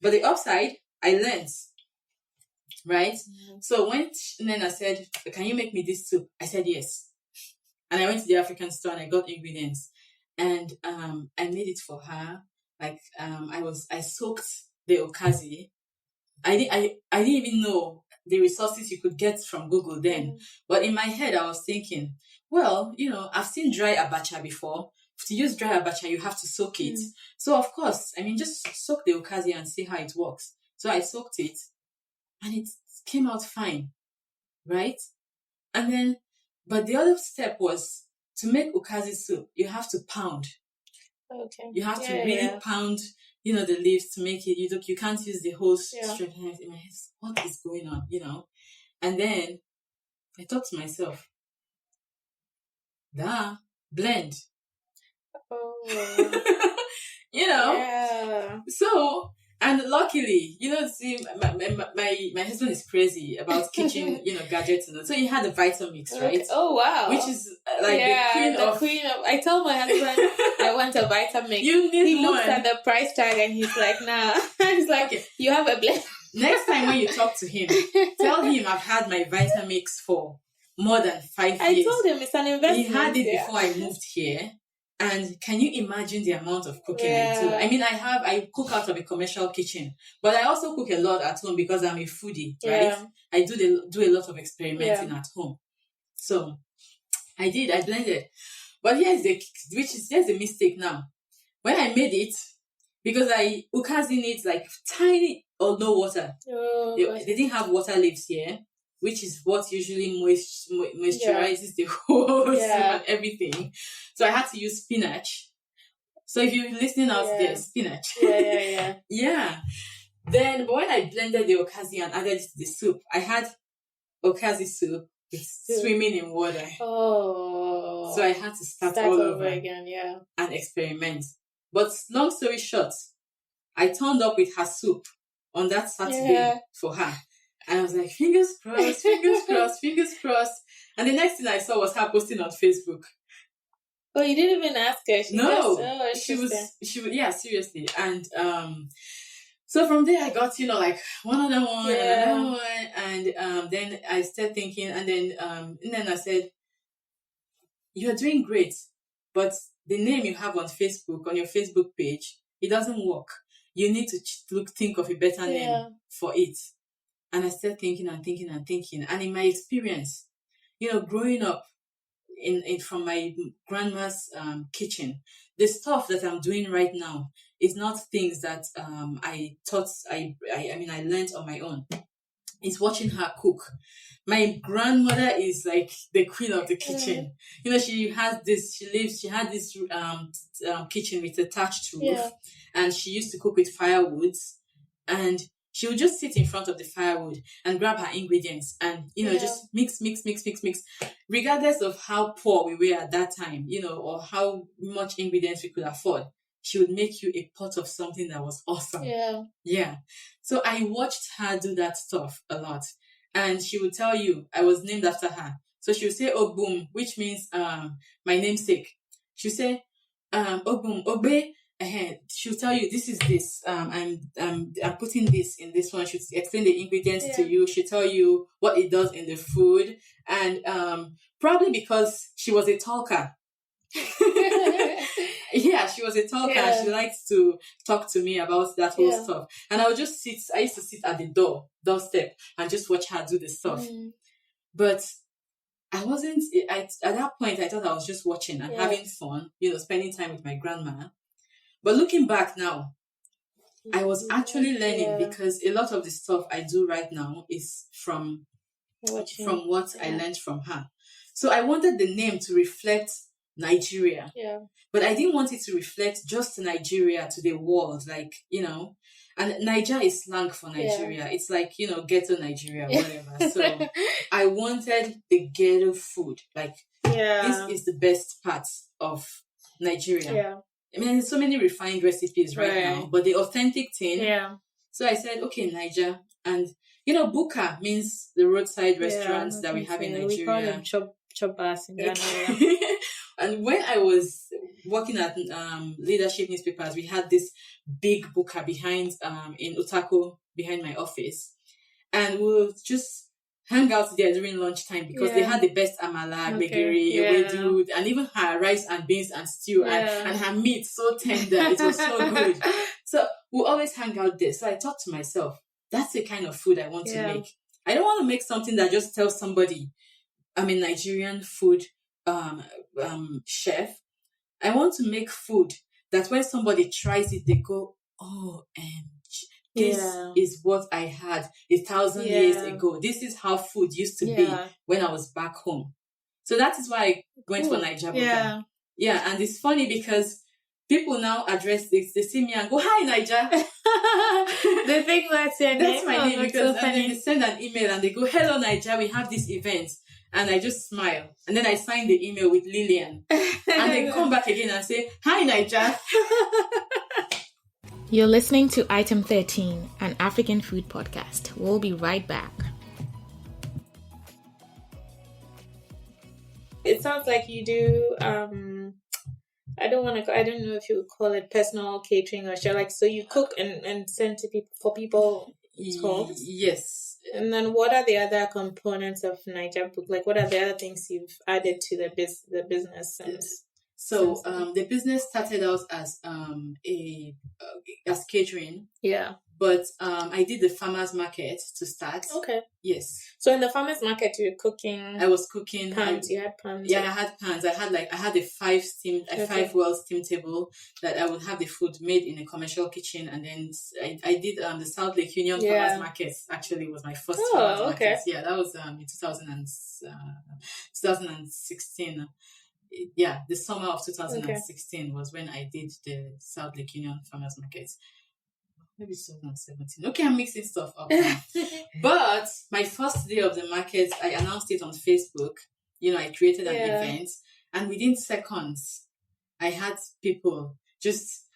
But the upside, I learned. Right? So when Nena said, can you make me this soup? I said yes. And I went to the African store and I got ingredients. And I made it for her. Like I soaked the okazi. I didn't even know the resources you could get from Google then. But in my head, I was thinking, well, I've seen dry abacha before. To use dry abacha, you have to soak it. So, of course, just soak the okazi and see how it works. So I soaked it and it came out fine, right? And then, but the other step was to make okazi soup, you have to pound. Okay. You have to really pound, the leaves to make it. You can't use the whole strength. In my head, what is going on, And then I thought to myself, blend. Oh. So, and luckily, see, my husband is crazy about kitchen, gadgets and all. So he had a Vitamix, right? Oh wow! Which is like the queen of. I tell my husband I want a Vitamix. You need He looks at the price tag and he's like, nah. He's like, okay. You have a blend. Next time when you talk to him, tell him I've had my Vitamix for more than 5 years. I told him it's an investment. He had it before I moved here. And can you imagine the amount of cooking I do? I cook out of a commercial kitchen, but I also cook a lot at home because I'm a foodie, right? I do a lot of experimenting at home. So I blended. But here's the mistake now. when I made it, because ukazi needs like tiny or no water. They didn't have water leaves here, which is what usually moisturizes the whole soup and everything. So I had to use spinach. So if you're listening out there, spinach. Yeah. Then, but when I blended the okazi and added it to the soup, I had okazi soup swimming in water. Oh. So I had to start all over again, and experiment. But long story short, I turned up with her soup on that Saturday for her. And I was like, fingers crossed, fingers crossed, fingers crossed. And the next thing I saw was her posting on Facebook. Oh, you didn't even ask her? She was, seriously. And so from there I got, like one other one, another one. And then I started thinking, and then I said, you're doing great, but the name you have on Facebook, on your Facebook page, it doesn't work. You need to think of a better name for it. And I started thinking and thinking and thinking. And in my experience, growing up from my grandma's kitchen, the stuff that I'm doing right now is not things that I learned on my own. It's watching her cook. My grandmother is like the queen of the kitchen. She had this kitchen with a thatched roof, and she used to cook with firewoods, and she would just sit in front of the firewood and grab her ingredients and, just mix, regardless of how poor we were at that time, or how much ingredients we could afford. She would make you a pot of something that was awesome. Yeah. So I watched her do that stuff a lot. And she would tell you, I was named after her. So she would say, Ogbum, which means my namesake. She would say, Ogbum, Obe. She'll tell you, this is this. I'm putting this in this one. She'll explain the ingredients to you. She'll tell you what it does in the food. And probably because she was a talker. She was a talker. She likes to talk to me about that whole stuff. And I would just I used to sit at the doorstep and just watch her do the stuff. But I wasn't, at that point, I thought I was just watching and having fun, spending time with my grandma. But looking back now, I was actually learning because a lot of the stuff I do right now is from what I learned from her. So I wanted the name to reflect Nigeria. But I didn't want it to reflect just Nigeria to the world, and Naija is slang for Nigeria. It's like, ghetto Nigeria, whatever. So I wanted the ghetto food. This is the best part of Nigeria. I mean, there's so many refined recipes right now, but the authentic thing. So I said, okay, Naija. And, Buka means the roadside restaurants that we have in Nigeria. We call them chopas in Ghana. And when I was working at leadership newspapers, we had this big buka behind in Utako, behind my office. And we'll just hang out there during lunchtime because they had the best amala, gbegiri, ewedu, and even her rice and beans and stew and her meat so tender. It was so good. So we'll always hang out there. So I thought to myself, that's the kind of food I want to make. I don't want to make something that just tells somebody I'm a Nigerian food chef. I want to make food that when somebody tries it, they go, this is what I had 1,000 years ago. This is how food used to be when I was back home. So that is why I went for Naija Buka. And it's funny because people now address this. They see me and go, "Hi, Naija." They think that's your name. That's my name because and then they send an email and they go, "Hello, Naija. We have this event." And I just smile. And then I sign the email with Lilian. And they come back again and say, "Hi, Naija." You're listening to Item 13, an African food podcast. We'll be right back. It sounds like you do, I don't know if you would call it personal catering or share. So you cook and send to people for people's homes? Yes. And then what are the other components of Naija Buka? What are the other things you've added to the business since? So the business started out as as catering. Yeah. But I did the farmers market to start. Okay. Yes. So in the farmers market, you were cooking. I was cooking. Pans. You had pans. Yeah, I had pans. I had a 5 well steam table that I would have the food made in a commercial kitchen, and then I did the South Lake Union farmers market. Actually, was my first farmers market. Yeah, that was in 2016. Yeah, the summer of 2016 was when I did the South Lake Union farmers market. Maybe 2017. Okay, I'm mixing stuff up now. But my first day of the market, I announced it on Facebook. I created an event, and within seconds, I had people just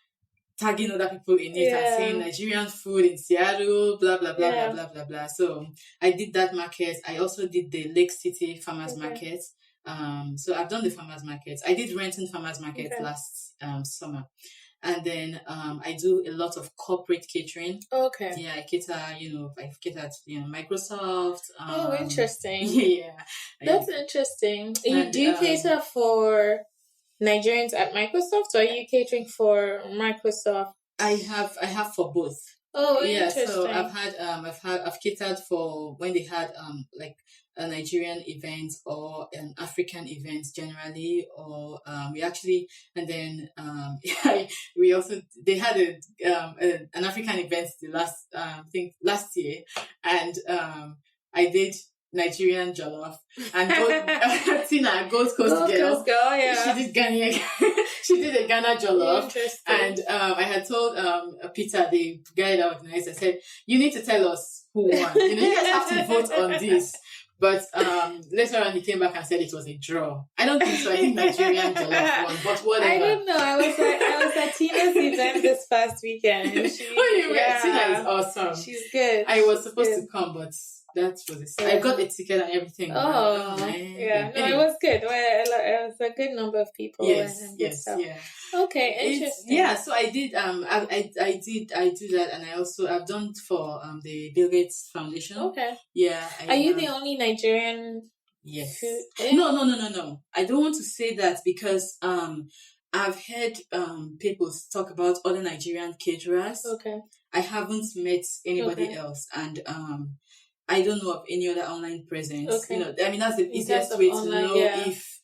tagging other people in it and saying Nigerian food in Seattle, blah, blah, blah, blah, blah, blah, blah. So I did that market. I also did the Lake City farmers market. So I've done the farmers market. I did Renton farmers market last summer. And then I do a lot of corporate catering. Okay. Yeah, I cater, I've catered, Microsoft. Interesting. Yeah. That's interesting. Do you cater for Nigerians at Microsoft, or are you catering for Microsoft? I have for both. Oh, yeah. Interesting. So I've catered for when they had like a Nigerian event or an African event generally, or they had an African event last year, and I did Nigerian jollof, and Tina, Gold Coast girl, yeah. She did Ghana. She did a Ghana jollof. Interesting. And I had told Peter, the guy that organized, I said, you need to tell us who won. You guys have to vote on this. But later on, he came back and said it was a draw. I don't think so. I think Nigerian jollof won, but whatever. I don't know. I was at Tina's event this past weekend. Tina is awesome. She's good. I was supposed to come, but that was it. I got a ticket and everything. Oh, yeah. No, it was good. It was a good number of people. Yes. Yeah. Okay, interesting. Yeah, so I did. I do that, and I've done for the Bill Gates Foundation. Okay. Yeah. Are you the only Nigerian? Yes. Food? No. I don't want to say that because I've heard people talk about other Nigerian caterers. Okay. I haven't met anybody else, and I don't know of any other online presence. Okay. That's the easiest way to know if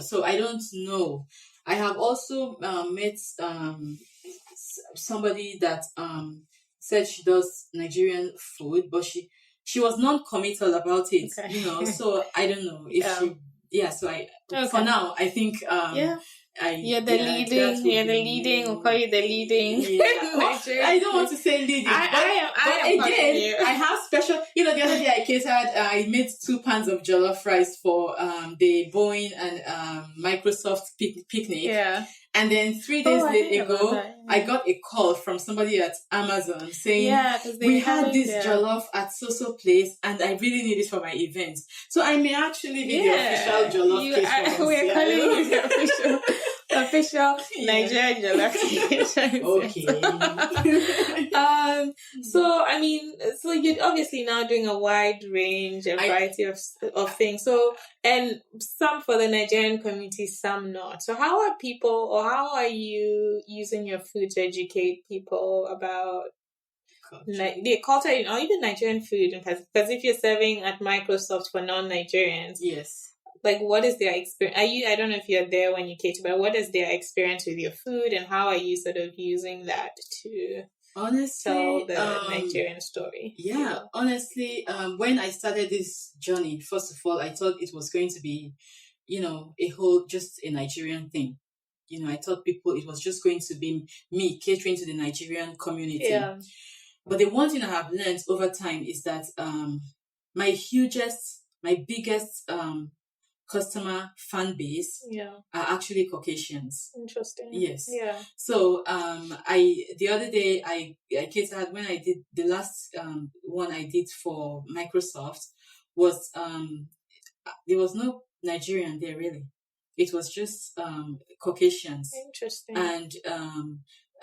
So I don't know. I have also met somebody that said she does Nigerian food, but she was non-committal about it. Okay. So I don't know if she. Yeah. So for now I think You're the leading. We'll call you the leading. Yeah. I don't want to say leading. I have special. The other day I catered. I made 2 pans of jollof rice for the Boeing and Microsoft picnic. Yeah. And then 3 days ago, I got a call from somebody at Amazon saying, we had this jollof at so place, and I really need it for my event. So I may actually be the official jollof caterer. We're calling you the official Nigerian jollof caterer. Okay. So you're obviously now doing a wide range and variety of things. So, and some for the Nigerian community, some not. So how are you using your food to educate people about the culture, or even Nigerian food? Because if you're serving at Microsoft for non-Nigerians, yes, like what is their experience? I don't know if you're there when you cater, but what is their experience with your food, and how are you sort of using that to tell the Nigerian story? Yeah, honestly, when I started this journey, first of all, I thought it was going to be, just a Nigerian thing. I thought it was just going to be me catering to the Nigerian community. Yeah. But the one thing I have learned over time is that my biggest customer fan base are actually Caucasians. Interesting. Yes. Yeah. So the other day I catered when I did the last one I did for Microsoft was there was no Nigerian there really. It was just Caucasians. Interesting. And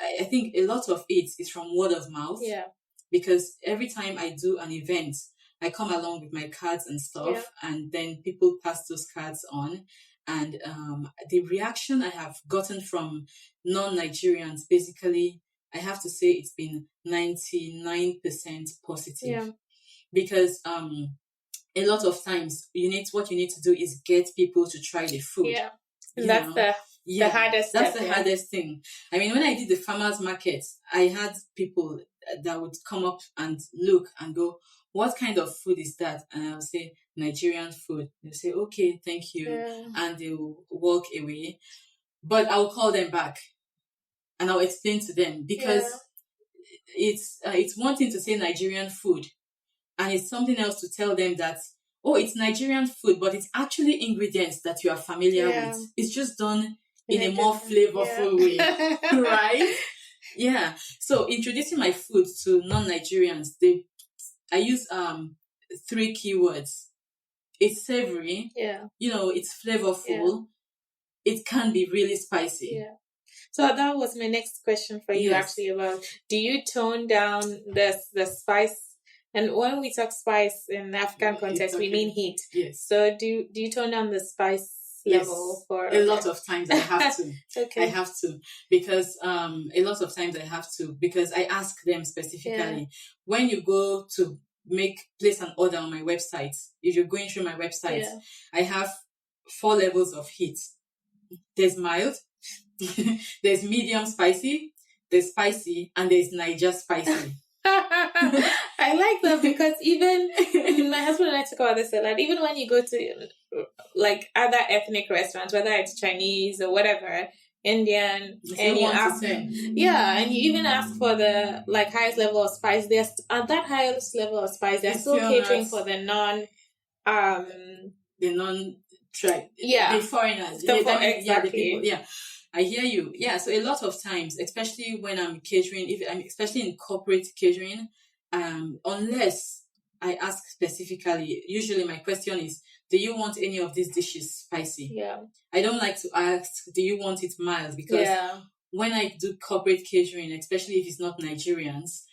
I think a lot of it is from word of mouth. Yeah. Because every time I do an event, I come along with my cards and stuff, and then people pass those cards on. And the reaction I have gotten from non-Nigerians basically I have to say it's been 99% positive. Yeah. Because a lot of times what you need to do is get people to try the food. Yeah. And that's the hardest That's step, the hardest thing. I mean, when I did the farmers market, I had people that would come up and look and go, what kind of food is that? And I'll say, Nigerian food. They'll say, okay, thank you. Yeah. And they'll walk away. But I'll call them back and I'll explain to them, because it's one thing to say Nigerian food, and it's something else to tell them that, oh, it's Nigerian food, but it's actually ingredients that you are familiar with. It's just done in a more flavorful way, right? Yeah. So introducing my food to non-Nigerians, I use 3 keywords. It's savory. Yeah. It's flavorful. Yeah. It can be really spicy. Yeah. So that was my next question for you, actually, about, do you tone down the spice? And when we talk spice in African context, we mean heat. Yes. So do you tone down the spice level for a lot of times? I have to. Okay. I have to, because a lot of times I have to, because I ask them specifically. When you go to place an order on my website, if you're going through my website, I have 4 levels of heat. There's mild, there's medium spicy, there's spicy, and there's Naija spicy. I like that, because even my husband and I talk about this a lot. Even when you go to like other ethnic restaurants, whether it's Chinese or whatever, Indian, and you ask, and you even ask for the highest level of spice. There's at that highest level of spice, they're still catering for the non-tribe, the foreigners, exactly. The people, I hear you. Yeah, so a lot of times, especially when I'm catering, especially in corporate catering, unless I ask specifically, usually my question is, do you want any of these dishes spicy? Yeah. I don't like to ask, do you want it mild? Because when I do corporate catering, especially if it's not Nigerians,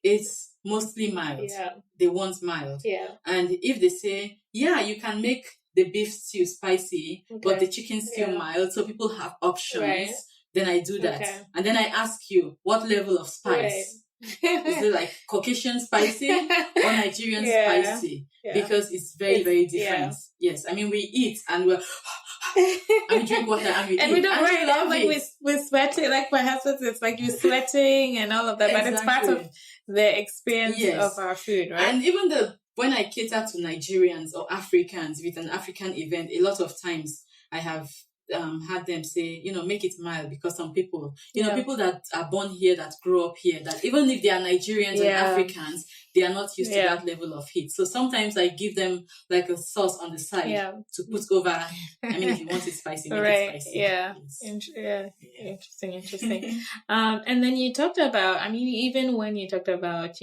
it's mostly mild. Yeah. They want mild. Yeah. And if they say, you can make the beef stew spicy, but the chicken stew mild, so people have options, then I do that. Okay. And then I ask you, what level of spice? Is it like Caucasian spicy or Nigerian spicy? Yeah. Because it's very, very different. Yeah. Yes. I mean, we eat and we drink water and we eat. We don't we're sweating. Like my husband, it's like you're sweating and all of that, but it's part of the experience of our food, right? And even when I cater to Nigerians or Africans with an African event, a lot of times I have had them say, make it mild, because some people, people that are born here, that grow up here, that even if they are Nigerians and Africans, they are not used to that level of heat. So sometimes I give them like a sauce on the side to put over. I mean, if you want it spicy, make it spicy. Yeah. Yes. Interesting. And then you talked about, even when you talked about,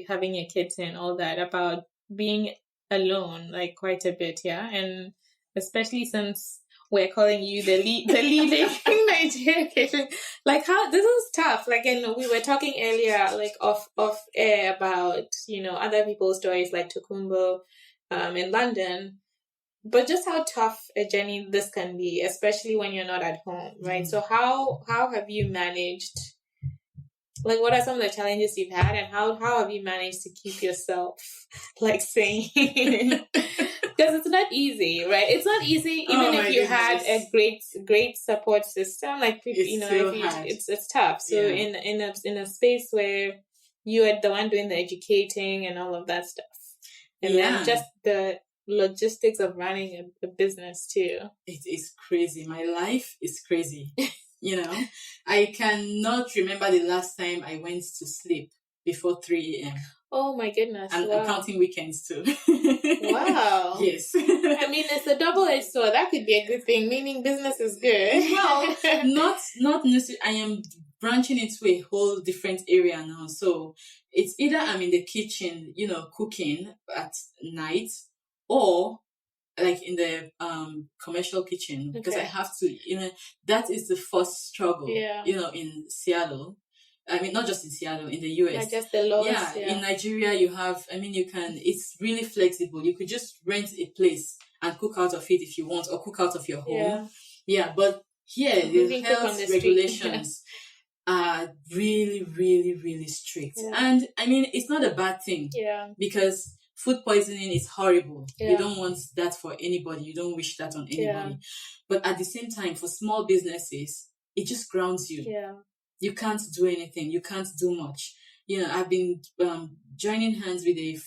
having your kids and all that, about being alone, like quite a bit. Yeah. And especially since we're calling you the leading Nigerian catering. Like, how this is tough. Like, we were talking earlier, like off air, about other people's stories, like Tokumbo, in London. But just how tough a journey this can be, especially when you're not at home, right? So how have you managed? Like, what are some of the challenges you've had, and how have you managed to keep yourself sane? Because it's not easy, right? It's not easy, even if you had a great support system. Like, it's tough. So in a space where you are the one doing the educating and all of that stuff, and then just the logistics of running a business too. It is crazy. My life is crazy. I cannot remember the last time I went to sleep before 3 a.m. Oh my goodness. And I'm counting weekends too. Wow. Yes. It's a double-edged sword. That could be a good thing, meaning business is good. Well, not necessarily. I am branching into a whole different area now. So it's either I'm in the kitchen, cooking at night, or like in the commercial kitchen, because I have to, that is the first struggle, in Seattle. I mean, not just in Seattle, in the US. Not just the lowest. Yeah, in Nigeria, you have, it's really flexible. You could just rent a place and cook out of it if you want, or cook out of your home. Yeah, but here, the health regulations, are really, really, really strict. Yeah. And I mean, it's not a bad thing. Yeah. Because food poisoning is horrible. Yeah. You don't want that for anybody. You don't wish that on anybody. Yeah. But at the same time, for small businesses, it just grounds you. Yeah. You can't do anything. You can't do much. I've been joining hands with a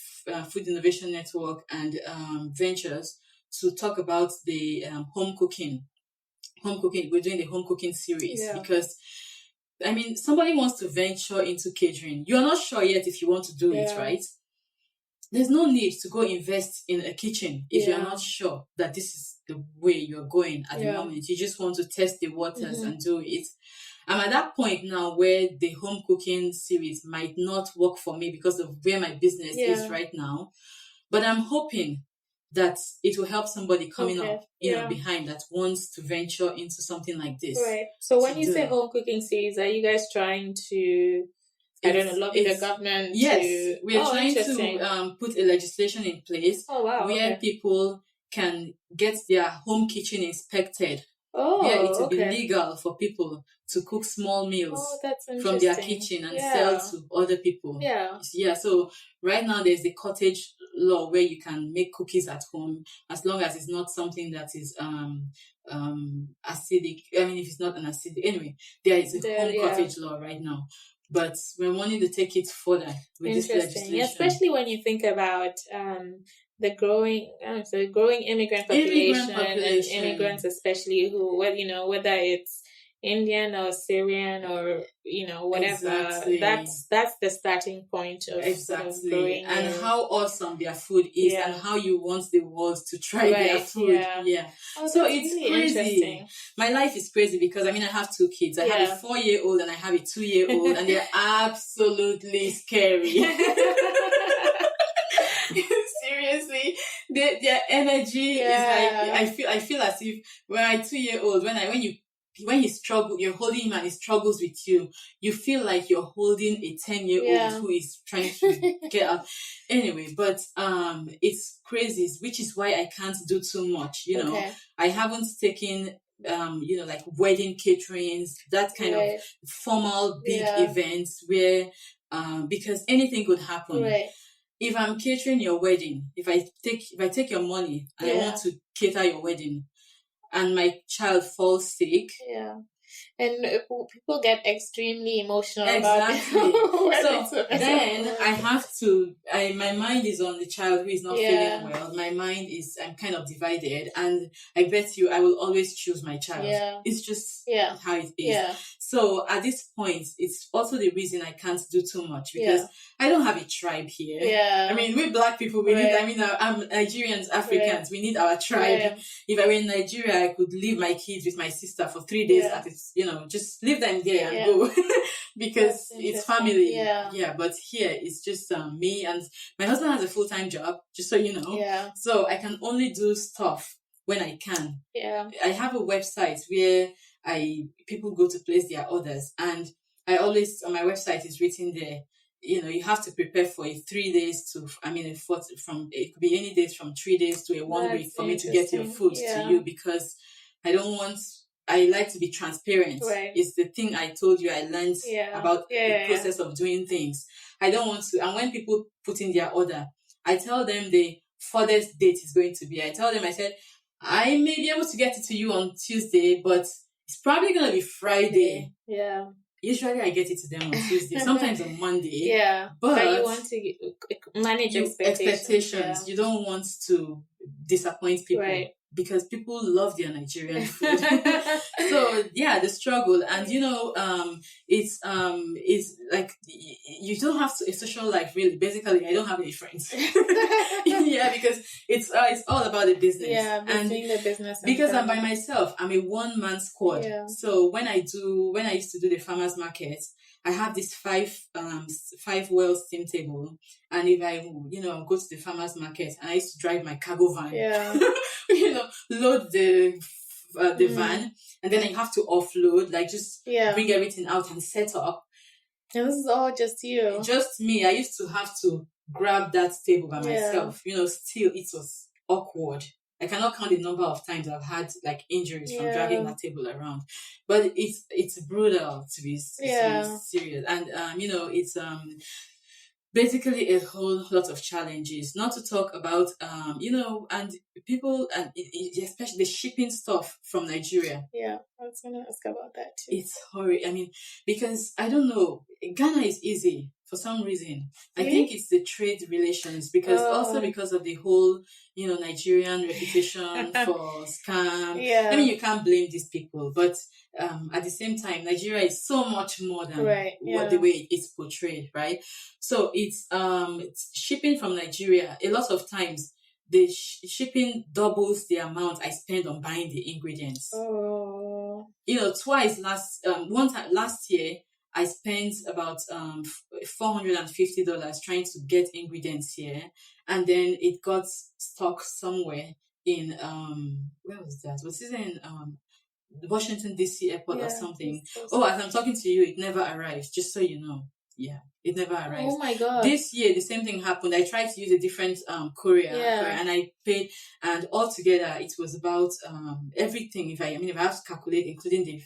food innovation network and ventures to talk about the home cooking. We're doing the home cooking series because, I mean, somebody wants to venture into catering. You're not sure yet if you want to do it, right? There's no need to go invest in a kitchen if you're not sure that this is the way you're going at the moment. You just want to test the waters and do it. I'm at that point now where the home cooking series might not work for me because of where my business is right now. But I'm hoping that it will help somebody coming up, behind that wants to venture into something like this. Right. So when you say home cooking series, are you guys trying to, lobby the government? Yes, we are trying to put a legislation in place where people can get their home kitchen inspected. Where it will be legal for people to cook small meals from their kitchen and sell to other people. Yeah. So right now there's the cottage law where you can make cookies at home as long as it's not something that is acidic. I mean, if it's not an acidic, anyway, there is a home cottage law right now. But we're wanting to take it further with this legislation. Especially when you think about the growing immigrant population and immigrants, especially who, whether it's Indian or Syrian or whatever. That's the starting point of sort of growing and how awesome their food is and how you want the world to try their food. So it's really crazy. My life is crazy because I have two kids. I have a 4-year-old and I have a 2-year-old, and they're absolutely scary. Seriously, their energy is like, I feel as if when my 2-year-old, when he struggles, you're holding him and he struggles with you, you feel like you're holding a 10-year-old who is trying to get up. Anyway, but it's crazy, which is why I can't do too much. I haven't taken like wedding caterings, that kind of formal big events where because anything could happen. Right. If I'm catering your wedding, if I take your money and I want to cater your wedding, and my child falls sick, and people get extremely emotional about it. So then I have to. My mind is on the child who is not feeling well. My mind is. I'm kind of divided, and I bet you I will always choose my child. It's just how it is. So at this point, it's also the reason I can't do too much because I don't have a tribe here. I mean, we Black people, we need. I'm Nigerians, Africans. We need our tribe. If I were in Nigeria, I could leave my kids with my sister for 3 days at it. Just leave them there and go because it's family. But here it's just me, and my husband has a full-time job, just so you know. So I can only do stuff when I can. I have a website where people go to place their orders, and I always on my website is written there. You have to prepare for a 3 days to, it could be any days from 3 days to a 1 week for me to get your food to you, because I like to be transparent. Right. It's the thing I told you I learned about the process of doing things. I don't want to, and when people put in their order, I tell them the furthest date is going to be. I tell them, I said, I may be able to get it to you on Tuesday, but it's probably going to be Friday. Usually I get it to them on Tuesday, sometimes on Monday. But you want to manage expectations. You don't want to disappoint people. Right. Because people love their Nigerian food. So the struggle, and it's like you don't have a social life really. Basically, I don't have any friends. Because it's all about the business. And the business. Because I'm by myself, I'm a one-man squad. So when I used to do the farmers market, I have this 5 well steam table, and if I go to the farmers market, and I used to drive my cargo van. Load the van, and then I have to offload, bring everything out and set up. And this is all just you. Just me. I used to have to grab that table by myself. Still it was awkward. I cannot count the number of times I've had like injuries from dragging that table around. But it's brutal to be serious. And it's basically a whole lot of challenges, not to talk about and people, and especially the shipping stuff from Nigeria. I was gonna ask about that too. It's horrible. I mean, because I don't know, Ghana is easy for some reason. I think it's the trade relations, because also because of the whole Nigerian reputation for scam. I mean, you can't blame these people, but at the same time, Nigeria is so much more than the way it's portrayed, right? So it's shipping from Nigeria. A lot of times, the shipping doubles the amount I spend on buying the ingredients. Twice last year, I spent about $450 trying to get ingredients here, and then it got stuck somewhere in where was that? Was it in Washington DC airport or something? Oh, as I'm talking to you, it never arrived. Just so you know, it never arrived. Oh my god! This year, the same thing happened. I tried to use a different courier, and I paid, and altogether it was about everything. If I have to calculate, including the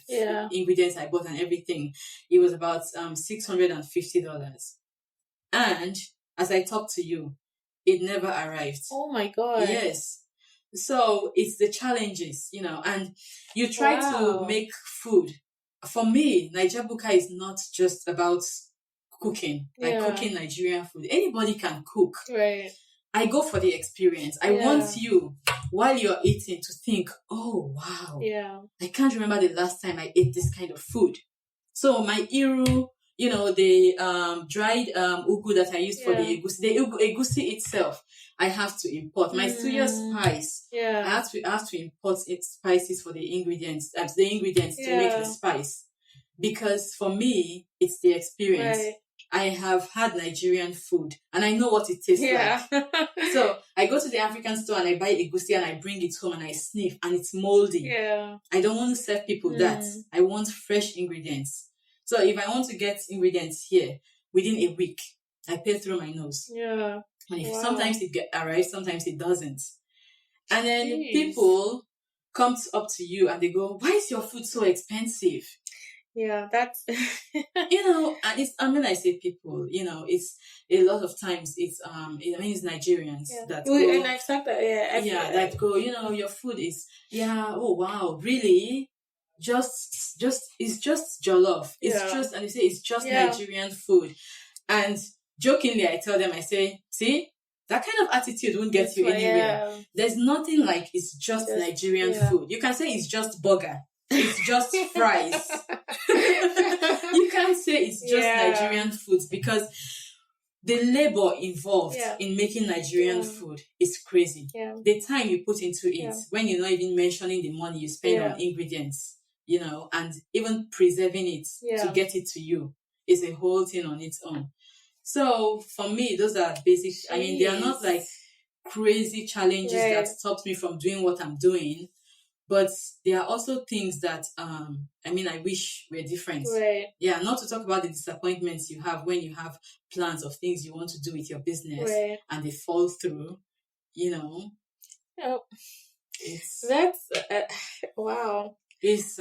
ingredients I bought and everything, it was about $650. And as I talk to you, it never arrived. Oh my god! Yes. So it's the challenges, and you try to make food. For me, Naija Buka is not just about cooking, cooking Nigerian food. Anybody can cook. Right. I go for the experience. I want you, while you're eating, to think, oh, wow. Yeah. I can't remember the last time I ate this kind of food. So my iru, the dried ugu that I used for the egusi itself, I have to import. My suya spice, I have to import spices for the ingredients to make the spice. Because for me, it's the experience. Right. I have had Nigerian food and I know what it tastes like. So I go to the African store and I buy egusi and I bring it home and I sniff and it's moldy. Yeah. I don't want to serve people that. I want fresh ingredients. So if I want to get ingredients here within a week, I pay through my nose. Yeah. And sometimes it arrives, sometimes it doesn't. And then people come up to you and they go, "Why is your food so expensive?" Yeah, that's and it's, when I say people, it's a lot of times it's it's Nigerians that go, and I've said that that go, your food is oh wow, really, just it's just jollof, it's just, and they say it's just Nigerian food. And jokingly I tell them, I say, see, that kind of attitude won't get you anywhere. There's nothing like it's just Nigerian food. You can say it's just burger, it's just fries. You can't say it's just Nigerian foods, because the labor involved in making Nigerian food is crazy. The time you put into it, when you're not even mentioning the money you spend on ingredients, and even preserving it to get it to you, is a whole thing on its own. So for me, those are basic. I mean, they are not like crazy challenges that stopped me from doing what I'm doing. But there are also things that, I wish were different. Right. Yeah, not to talk about the disappointments you have when you have plans of things you want to do with your business and they fall through, Oh. That's, wow. It's,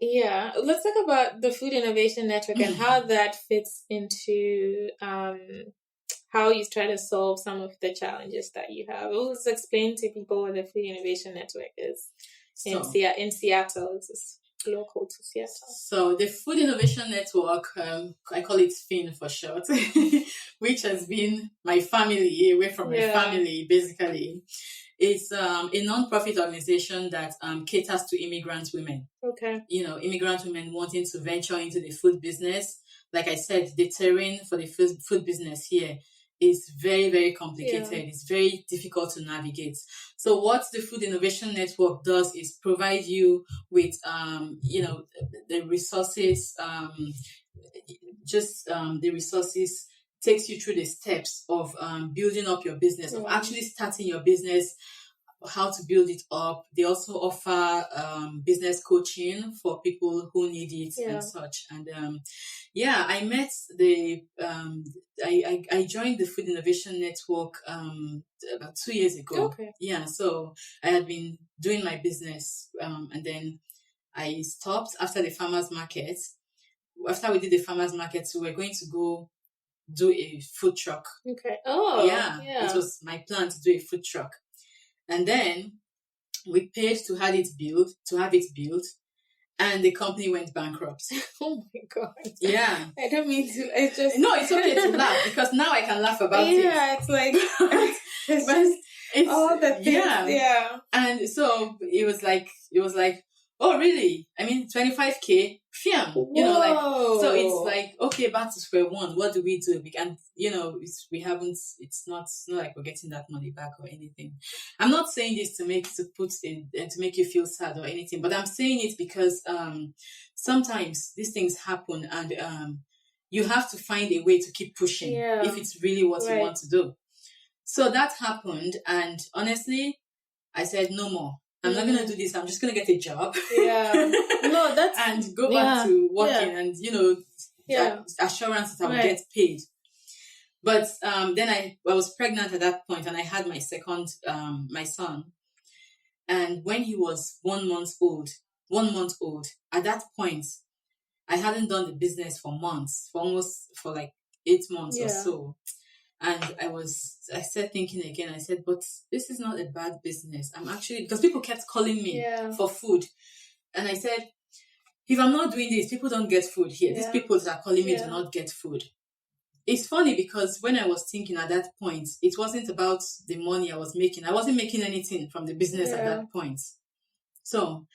Yeah, let's talk about the Food Innovation Network and how that fits into how you try to solve some of the challenges that you have. Let's explain to people what the Food Innovation Network is in Seattle. It's local to Seattle. So the Food Innovation Network, I call it FIN for short, which has been my family, away from my family, basically. It's a non-profit organization that caters to immigrant women. Okay. Immigrant women wanting to venture into the food business. Like I said, the terrain for the food business here is very, very complicated. Yeah. It's very difficult to navigate. So what the Food Innovation Network does is provide you with, the resources, the resources, takes you through the steps of building up your business, of actually starting your business, how to build it up. They also offer business coaching for people who need it and such. And I met I joined the Food Innovation Network about 2 years ago. Okay. Yeah, so I had been doing my business and then I stopped after the farmers market. After we did the farmers market, so we're going to go do a food truck. Okay. Oh, yeah. It was my plan to do a food truck. And then we paid to have it built, and the company went bankrupt. Oh my God. Yeah. I don't mean to. It's just no. It's okay to laugh because now I can laugh about it. Yeah, it's like it's all the things. Yeah. And so it was like, oh really? I mean, 25K. Fiam, so it's like, okay, back to square one. What do we do? And it's not like we're getting that money back or anything. I'm not saying this to make you feel sad or anything, but I'm saying it because sometimes these things happen and you have to find a way to keep pushing if it's really what you want to do. So that happened, and honestly, I said no more. I'm not going to do this. I'm just going to get a job. Yeah. No, that's... and go back to working and, assurance that I would get paid. But then I was pregnant at that point, and I had my son. And when he was 1 month old, at that point, I hadn't done the business for months, for like 8 months or so. And I started thinking again. I said, but this is not a bad business. I'm actually, because people kept calling me for food. And I said, if I'm not doing this, people don't get food here. These people that are calling me do not get food. It's funny because when I was thinking at that point, it wasn't about the money I was making. I wasn't making anything from the business at that point. So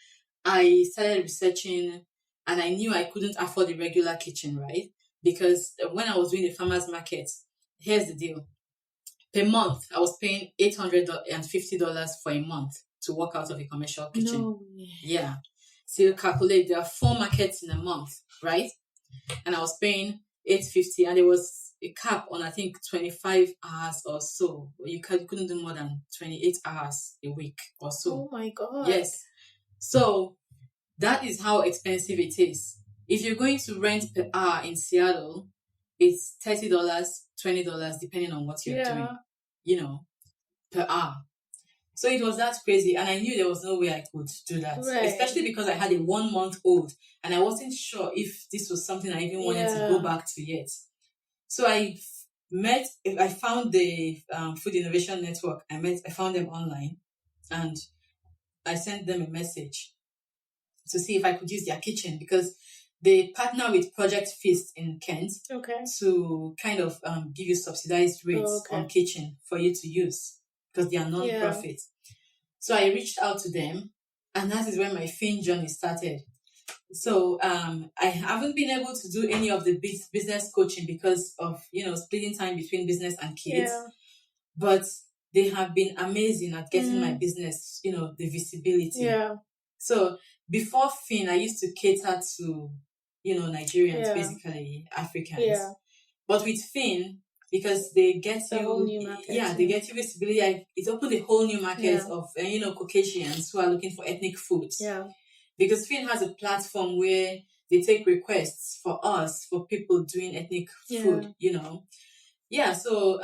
I started researching, and I knew I couldn't afford the regular kitchen, right? Because when I was doing the farmers market, here's the deal. Per month, I was paying $850 for a month to work out of a commercial kitchen. No. Yeah. So you calculate, there are 4 markets in a month, right? And I was paying $850, and there was a cap on, I think, 25 hours or so. You couldn't do more than 28 hours a week or so. Oh my God. Yes. So that is how expensive it is. If you're going to rent per hour in Seattle, it's $30, $20, depending on what you're doing, per hour. So it was that crazy. And I knew there was no way I could do that, especially because I had a 1 month old and I wasn't sure if this was something I even wanted to go back to yet. So I found the Food Innovation Network. I found them online, and I sent them a message to see if I could use their kitchen, because they partner with Project Feast in Kent to kind of give you subsidized rates on kitchen for you to use, because they are non-profit. So I reached out to them, and that is when my Fin journey started. So I haven't been able to do any of the business coaching because of, splitting time between business and kids. Yeah. But they have been amazing at getting my business, the visibility. Yeah. So before Fin, I used to cater to, Nigerians, basically Africans. Yeah. But with Fin, because they get a whole new market. They get you visibility. It opened a whole new market of, Caucasians who are looking for ethnic foods. Yeah. Because Fin has a platform where they take requests for people doing ethnic food, so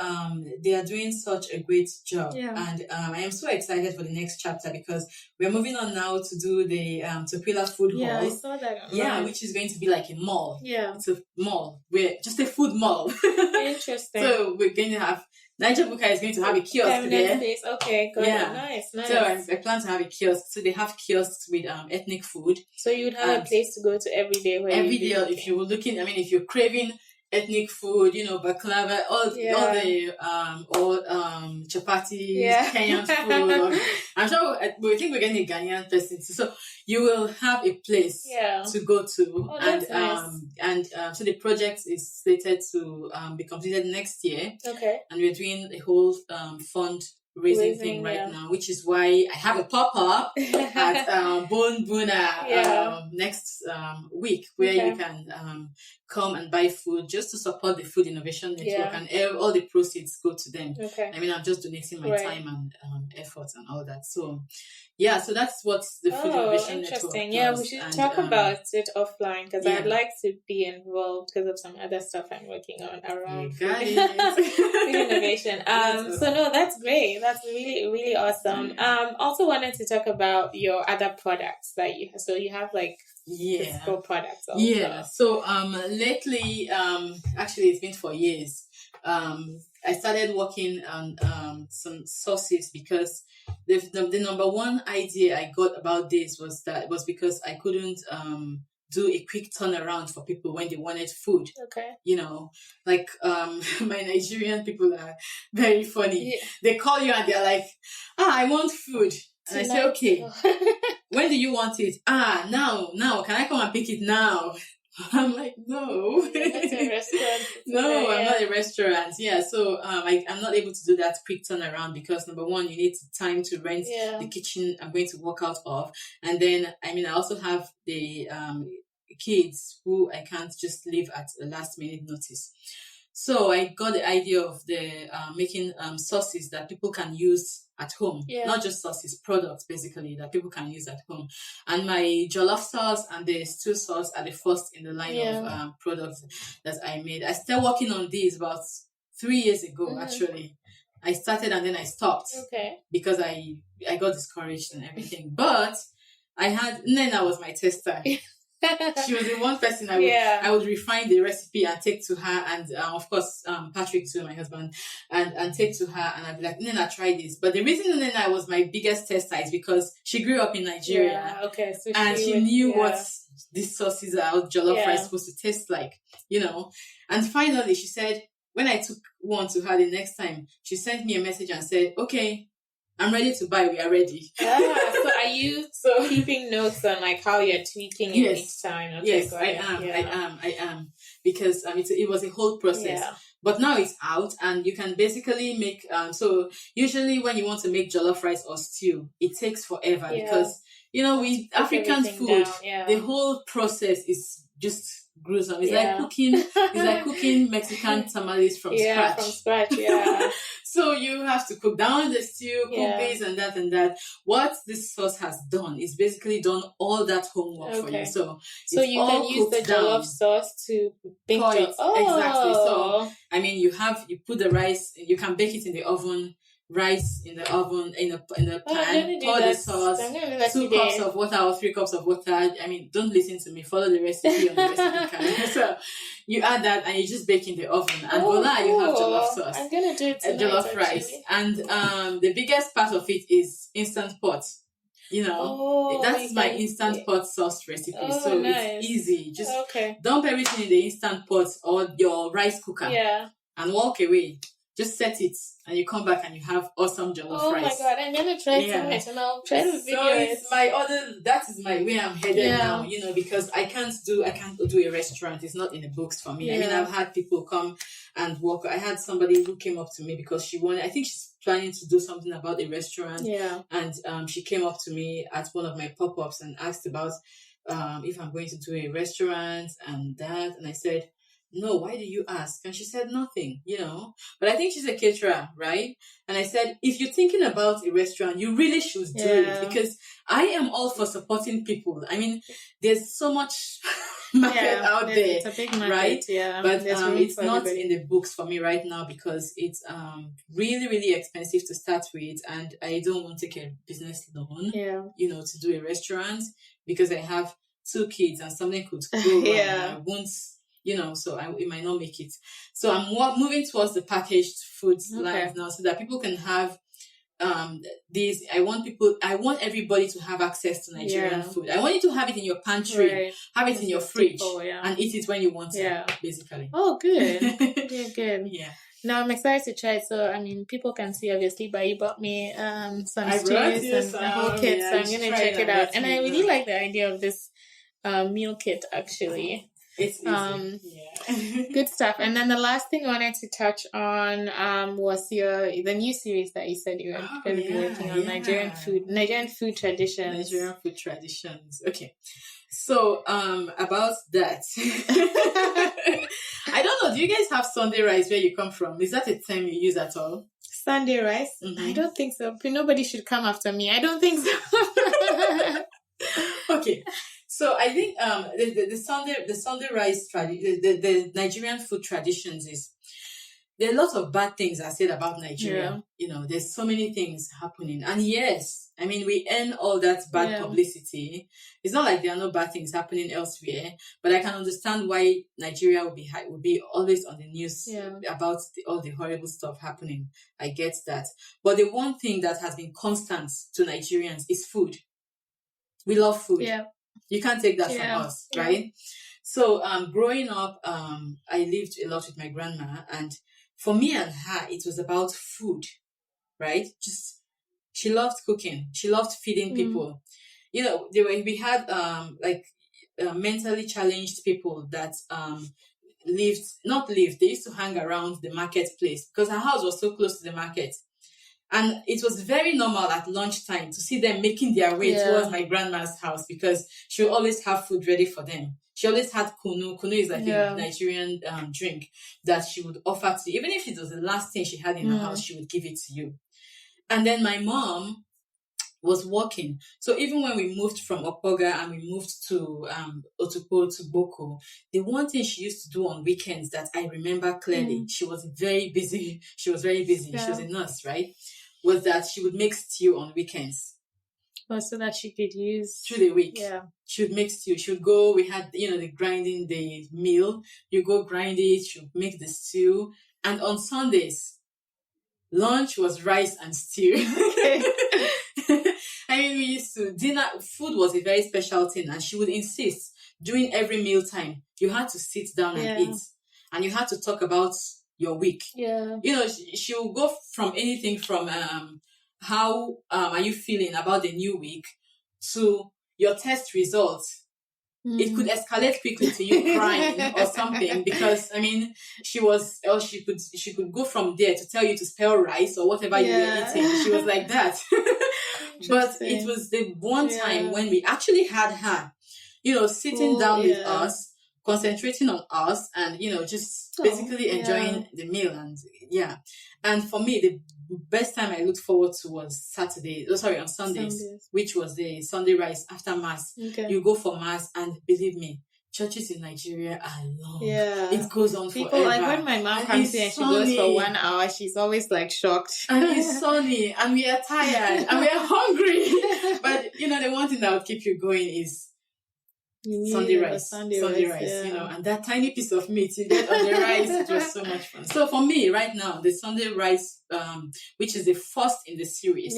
they are doing such a great job. Yeah. And I am so excited for the next chapter, because we're moving on now to do the Tequila food hall. Yeah, I saw that. Yeah, which is going to be like a mall. Yeah. It's a mall. We're just a food mall. Interesting. So we're going to have, Naija Buka is going to have a kiosk there. Okay, good. Yeah. Nice. So I plan to have a kiosk. So they have kiosks with ethnic food. So you would have a place to go to every day. If you were looking, if you're craving ethnic food, baklava, all the chapati, Kenyan food. I'm sure we think we're getting a Ghanaian person, so you will have a place to go to. Oh, that's nice. So the project is slated to be completed next year. Okay. And we're doing a whole fundraising thing right now, which is why I have a pop-up at Bon Buna next week, where you can come and buy food just to support the Food Innovation Network, and all the proceeds go to them. Okay. I mean, I'm just donating my time and effort and all that. So, yeah, so that's what the Food Innovation Network interesting. does. Yeah, we should talk about it offline, because I'd like to be involved because of some other stuff I'm working on around food innovation. So no, that's great. That's really, really awesome. Also wanted to talk about your other products that you have. So you have like physical products also. Yeah. So lately, actually it's been for years. I started working on some sauces because the number one idea I got about this was because I couldn't do a quick turnaround for people when they wanted food. Okay. You know, like my Nigerian people are very funny. Yeah. They call you and they're like, I want food. And I say, okay, when do you want it? Now. Can I come and pick it now? I'm like, no. You're not a restaurant. No, I'm not a restaurant. Yeah, so I'm not able to do that quick turnaround because number one, you need time to rent the kitchen I'm going to work out of. And then, I mean, I also have the kids who I can't just leave at a last minute notice. So I got the idea of the making sauces that people can use at home, not just sauces, products basically that people can use at home. And my jollof sauce and the stew sauce are the first in the line of products that I made. I started working on these about 3 years ago, actually. I started and then I stopped because I got discouraged and everything. But Nena was my tester. She was the one person I would refine the recipe and take to her, and of course Patrick too, my husband, and take to her, and I'd be like, Nena, try this. But the reason Nena was my biggest tester is because she grew up in Nigeria, so and she knew what these sauces are, jollof rice supposed to taste like, you know. And finally, she said, when I took one to her the next time, she sent me a message and said, okay, I'm ready to buy. We are ready. So are you keeping notes on like how you're tweaking it each time? Okay, yes, I am. Because it was a whole process. Yeah. But now it's out and you can basically make, so usually when you want to make jollof rice or stew, it takes forever because, you know, with African food, the whole process is just gruesome. It's like cooking Mexican tamales from scratch. So you have to cook down the stew, cook this and that and that. What this sauce has done is basically done all that homework for you. So you can use the jollof sauce to bake it. Exactly. So I mean, you put the rice. You can bake it in the oven. Rice in the oven in a pan, pour the sauce, 2 cups of water or 3 cups of water. I mean, don't listen to me. Follow the recipe on the recipe card. So you add that and you just bake in the oven, and voila, you have jollof sauce. I'm gonna do it tonight, jollof rice, and the biggest part of it is instant pot. You know, that's my instant pot sauce recipe. So it's easy. Just dump everything in the instant pot or your rice cooker, and walk away. Just set it, and you come back and you have awesome jollof rice. Oh my god, I'm gonna try tonight, and I'll try to video it. That is my way I'm headed now, you know, because I can't do a restaurant. It's not in the books for me. I mean, I've had people come and work. I had somebody who came up to me because I think she's planning to do something about a restaurant. Yeah. And she came up to me at one of my pop-ups and asked about if I'm going to do a restaurant and that, and I said, no, why do you ask? And she said nothing, you know. But I think she's a caterer, right? And I said, if you're thinking about a restaurant, you really should do it, because I am all for supporting people. I mean, there's so much market out there. It's a big market, right? Yeah. But it's not in the books for me right now because it's really, really expensive to start with, and I don't want to take a business loan, you know, to do a restaurant because I have 2 kids and something could go wrong. I won't. You know, so it might not make it. So I'm moving towards the packaged foods line now, so that people can have these. I want everybody to have access to Nigerian food. I want you to have it in your pantry, have it in your fridge, and eat it when you want it. Basically. Oh, good, good. Yeah. No, I'm excited to try it. So, I mean, people can see, obviously, but you bought me some stews and a whole kit, so I'm going to check it out. And I really like the idea of this meal kit, actually. It's easy. Good stuff. And then the last thing I wanted to touch on was the new series that you said you were going to be working on, Nigerian food traditions. Nigerian food traditions. Okay. So, about that, I don't know. Do you guys have Sunday rice where you come from? Is that a term you use at all? Sunday rice? I don't think so. Nobody should come after me. I don't think so. Okay. So I think the Sunday rice the Nigerian food traditions is, there are a lot of bad things I said about Nigeria. There's so many things happening. And yes, I mean, we earn all that bad publicity. It's not like there are no bad things happening elsewhere, but I can understand why Nigeria will be always on the news about all the horrible stuff happening. I get that. But the one thing that has been constant to Nigerians is food. We love food. Yeah. You can't take that from us, right? So, growing up, I lived a lot with my grandma, and for me and her, it was about food, right? Just, she loved cooking. She loved feeding people. We had, mentally challenged people that, they used to hang around the marketplace because her house was so close to the market. And it was very normal at lunchtime to see them making their way towards my grandma's house because she would always have food ready for them. She always had kunu. Kunu is like a Nigerian drink that she would offer to you. Even if it was the last thing she had in her house, she would give it to you. And then my mom was working. So even when we moved from Opoga and we moved to Otukpo to Boko, the one thing she used to do on weekends that I remember clearly, she was very busy. She was very busy. Yeah. She was a nurse, right? Was that she would make stew on weekends. Oh, so that she could use through the week. Yeah. She would make stew. She would go, we had, the grinding, the meal. You go grind it, she would make the stew. And on Sundays, lunch was rice and stew. I mean, we used to, food was a very special thing. And she would insist, during every mealtime, you had to sit down and eat. And you had to talk about your week. Yeah. She will go from anything from how are you feeling about the new week to your test results. It could escalate quickly to you crying or something because she could go from there to tell you to spell rice or whatever you were eating. She was like that. But it was the one time when we actually had her, sitting down with us, concentrating on us and, just basically enjoying the meal. And for me, the best time I looked forward to was on Sundays, which was the Sunday rice after Mass. Okay. You go for Mass and believe me, churches in Nigeria are long. Yeah. It goes on forever. Like when my mom comes here and she goes for 1 hour, she's always like shocked. And it's sunny and we are tired and we are hungry. But, the one thing that would keep you going is Sunday rice, and that tiny piece of meat you get on the rice, it was so much fun. So for me, right now, the Sunday rice, which is the first in the series,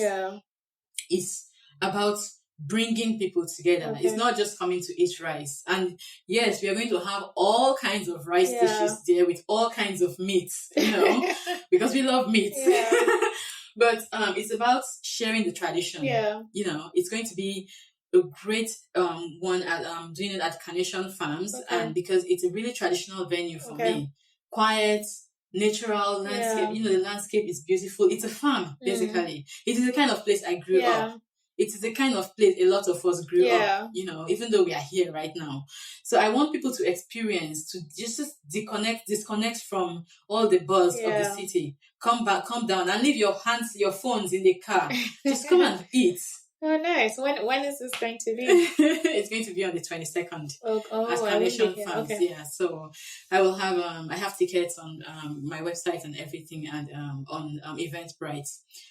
is about bringing people together. Okay. It's not just coming to eat rice. And yes, we are going to have all kinds of rice dishes there with all kinds of meats, because we love meat. Yeah. But it's about sharing the tradition. Yeah. It's going to be a great one at doing it at Carnation Farms, and because it's a really traditional venue for me. Quiet, natural landscape. The landscape is beautiful. It's a farm, basically. It is the kind of place I grew up. It is the kind of place a lot of us grew up, even though we are here right now. So I want people to experience, to just disconnect from all the buzz of the city. Come down and leave your phones in the car. Just come and eat. Oh, nice. When is this going to be? It's going to be on the 22nd at Carnation Farms. Okay. Yeah, so I will have I have tickets on my website and everything, and on Eventbrite.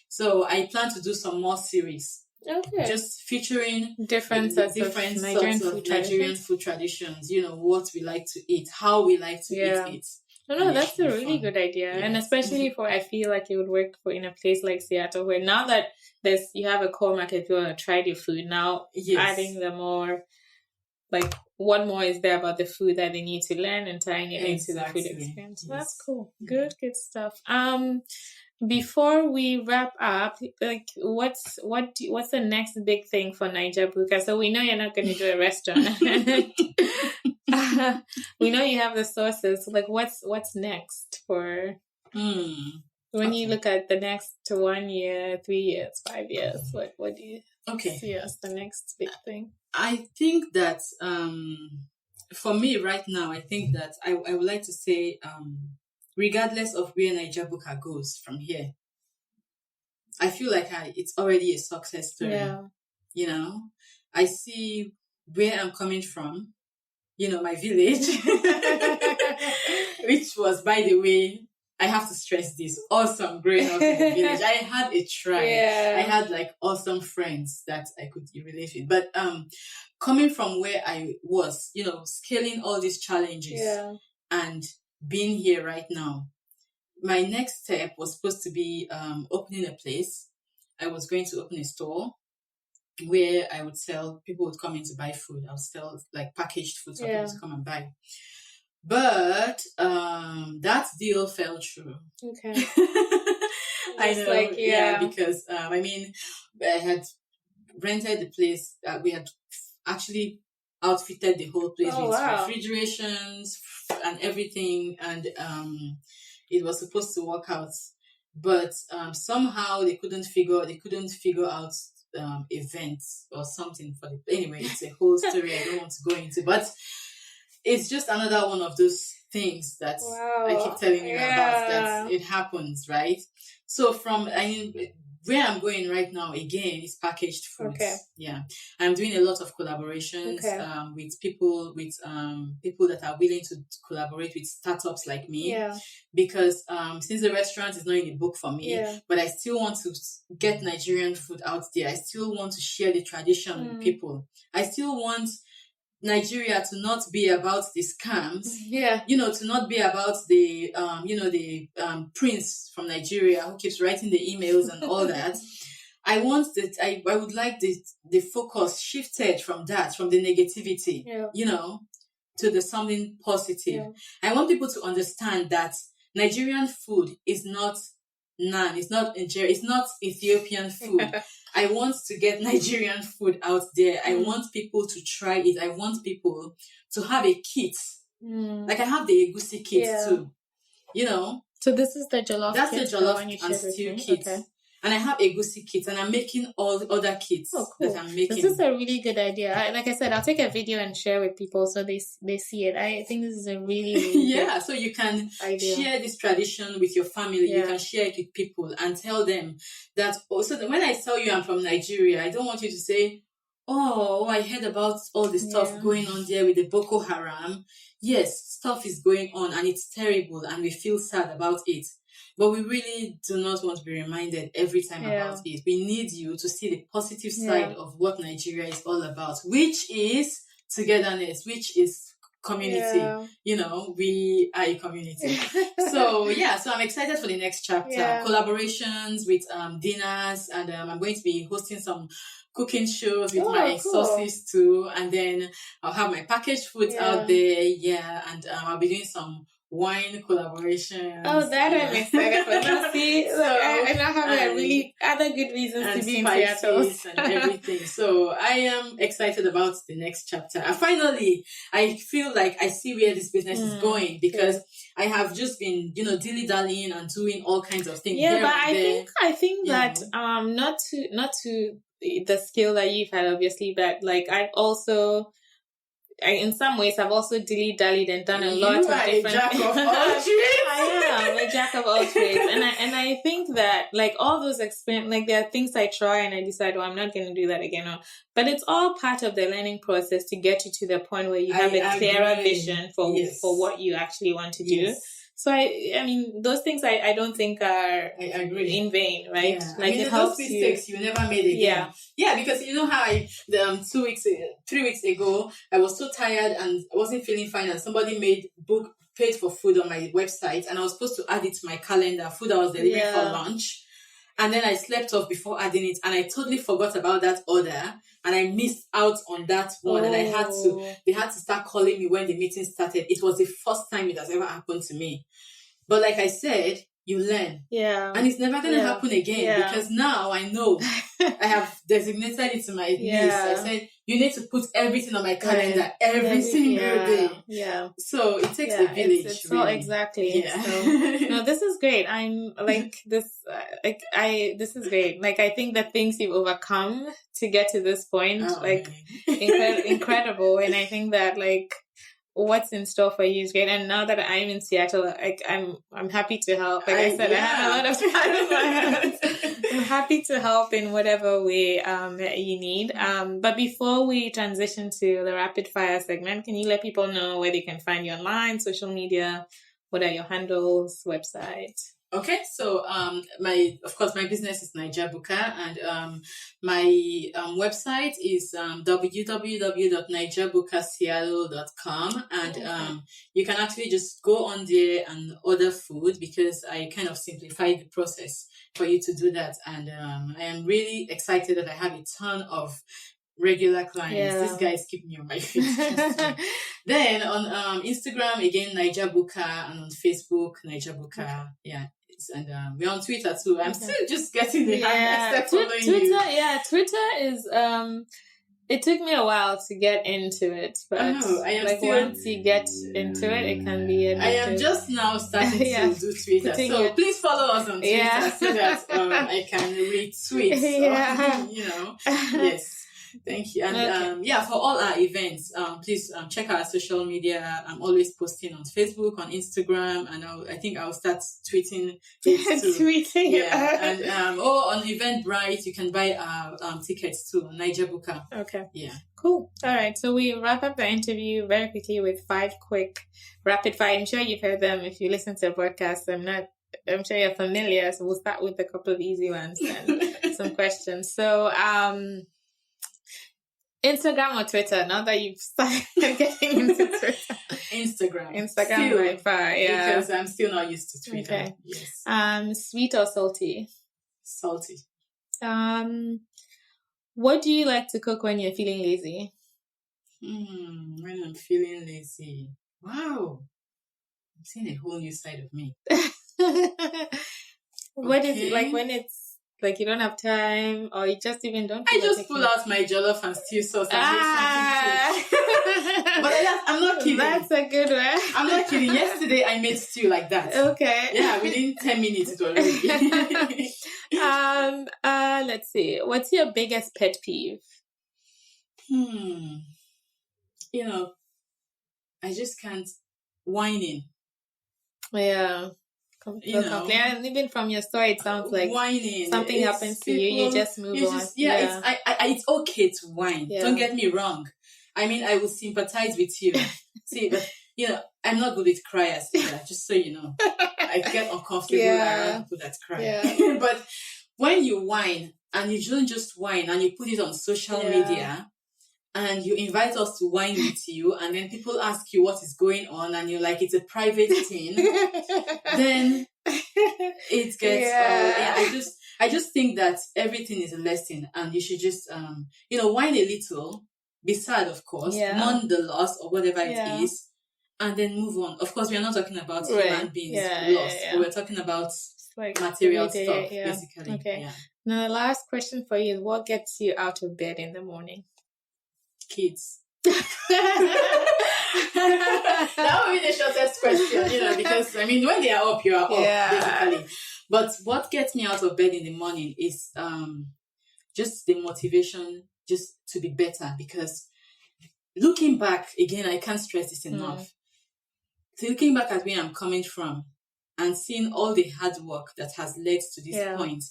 So I plan to do some more series. Okay. Just featuring different sorts of Nigerian food traditions. What we like to eat, how we like to eat it. No, that's a really good idea. Yes. And especially I feel like it would work in a place like Seattle, where now that you have a core market, you want to try the food. Now, adding the more, what more is there about the food that they need to learn and tying it into the food experience? Yes. That's cool. Good stuff. Before we wrap up, what's the next big thing for Naija Buka? So we know you're not going to do a restaurant. We know you have the sources. What's next for when you look at the next 1 year, 3 years, 5 years? What do you see as the next big thing? I think that for me right now, I think that I would like to say, regardless of where Naija Buka goes from here, I feel like it's already a success story. Yeah. You know, I see where I'm coming from, you know, my village, which was, by the way, I have to stress this, awesome growing up in the village. I had a tribe. Yeah. I had like awesome friends that I could relate with. But coming from where I was, you know, scaling all these challenges and being here right now, my next step was supposed to be opening a place. I was going to open a store where I would sell, people would come in to buy food. I would sell like packaged food for people to come and buy. But that deal fell through. Okay. I know, like, because I mean, I had rented the place. We had actually outfitted the whole place with refrigerations and everything, and it was supposed to work out. But somehow they couldn't figure out events or something for the. Anyway, it's a whole story I don't want to go into, but. It's just another one of those things that I keep telling you about, that it happens, right? So where I'm going right now, again, is packaged foods. Okay. Yeah. I'm doing a lot of collaborations with people that are willing to collaborate with startups like me. Yeah. Because since the restaurant is not in the book for me, but I still want to get Nigerian food out there. I still want to share the tradition with people. I still want Nigeria to not be about the scams, you know, to not be about the, prince from Nigeria who keeps writing the emails and all that. I want that. I would like the focus shifted from the negativity, you know, to the something positive. Yeah. I want people to understand that Nigerian food is not naan, it's not Nigeria, it's not Ethiopian food. I want to get Nigerian food out there. I want people to try it. I want people to have a kit. Like I have the egusi kit too, you know. So this is the jollof. That's the jollof and stew kit. Okay. And I have egusi kits, and I'm making all the other kits that I'm making. This is a really good idea. Like I said, I'll take a video and share with people so they see it. I think this is a really, really good so you can share this tradition with your family. You can share it with people and tell them that also when I tell you I'm from Nigeria, I don't want you to say, oh, I heard about all the stuff going on there with the Boko Haram. Yes, stuff is going on and it's terrible and we feel sad about it. But we really do not want to be reminded every time about it. We need you to see the positive side of what Nigeria is all about, which is togetherness, which is community. You know, we are a community. So I'm excited for the next chapter. Collaborations with dinners, and I'm going to be hosting some cooking shows with my sauces too. And then I'll have my packaged foods out there. And I'll be doing some wine collaborations. Oh, that I'm excited for. Now, see, I now have really other good reasons to be in Seattle and everything. So I am excited about the next chapter. And finally, I feel like I see where this business is going because I have just been, dilly-dallying and doing all kinds of things. Yeah, but I think that not to the scale that you've had, obviously, but like in some ways, I've also dilly-dallied and done a lot of different... jack of all trades. I am a jack of all trades. And I think that, like, all those experiences, like, there are things I try and I decide, I'm not going to do that again. But it's all part of the learning process to get you to the point where you have a clearer vision for what you actually want to do. Yes. So, I mean, those things I don't think are in vain, right? Yeah. Like, it helps those mistakes you never made again. Yeah, because you know how 3 weeks ago, I was so tired and I wasn't feeling fine, and somebody paid for food on my website, and I was supposed to add it to my calendar, food I was delivering for lunch. And then I slept off before adding it, and I totally forgot about that order, and I missed out on that one. And they had to start calling me when the meeting started. It was the first time it has ever happened to me. But like I said, you learn. Yeah. And it's never going to happen again because now I know I have designated it to my list. I said, you need to put everything on my calendar every single day. Yeah. So it takes a village. It's really. so exactly. Yeah. So, no, this is great. I'm like this. This is great. Like, I think the things you've overcome to get to this point, incredible. And I think that like what's in store for you is great. And now that I'm in Seattle, like I'm happy to help. Like I said, I have a lot of time in my hands. I'm happy to help in whatever way that you need. But before we transition to the rapid fire segment, can you let people know where they can find you online, social media? What are your handles, website? Okay, so my business is Naija Buka, and my website is www.nigeriabukaseattle.com, and you can actually just go on there and order food, because I kind of simplified the process for you to do that, and I am really excited that I have a ton of regular clients. Yeah. This guy is keeping me on my feet. Then on Instagram, again, Naija Buka, and on Facebook, Naija Buka. Yeah. And we're on Twitter too. I'm still just getting the hang of following Twitter, you. yeah, Twitter is it took me a while to get into it, but once you get into it, it can be addictive. I am just now starting to do Twitter, so please follow us on Twitter so that I can retweet. Yes. Thank you. And for all our events, please check our social media. I'm always posting on Facebook, on Instagram, and I think I'll start tweeting it too. And on Eventbrite, you can buy our tickets too, Naija Buka. Okay. Yeah. Cool. All right. So we wrap up the interview very quickly with 5 quick rapid fire. I'm sure you've heard them if you listen to the podcast. I'm sure you're familiar. So we'll start with a couple of easy ones and some questions. So, Instagram or Twitter? Now that you've started getting into Twitter. Instagram still, by far, yeah. Because I'm still not used to Twitter. Okay. Yes. Sweet or salty? Salty. What do you like to cook when you're feeling lazy? When I'm feeling lazy. Wow. I'm seeing a whole new side of me. What is it like when it's like you don't have time, or you just even don't? I just pull out my jollof and stew sauce and make something. But I'm not kidding. That's a good one. I'm not kidding. Yesterday I made stew like that. Okay. Yeah, within 10 minutes it already. Let's see. What's your biggest pet peeve? I just can't whining. Yeah. And even from your story, it sounds like whining. Something happens to you just move on. It's okay to whine. Yeah. Don't get me wrong. I mean, I will sympathize with you. See, but I'm not good with criers either, just so you know. I get uncomfortable around people that cry. Yeah. But when you whine, and you don't just whine, and you put it on social media, and you invite us to wine with you, and then people ask you what is going on, and you're like, it's a private thing, then it gets, I just think that everything is a lesson, and you should just, wine a little, be sad, of course, mourn the loss or whatever it is, and then move on. Of course, we are not talking about human beings lost, but we're talking about like material stuff, basically. Okay. Yeah. Now, the last question for you is, what gets you out of bed in the morning? Kids. That would be the shortest question, because when they are up, you are up, basically. But what gets me out of bed in the morning is just the motivation just to be better, because looking back, again, I can't stress this enough. So looking back at where I'm coming from and seeing all the hard work that has led to this point,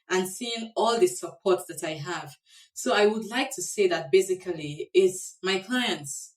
and seeing all the support that I have. So I would like to say that basically it's my clients,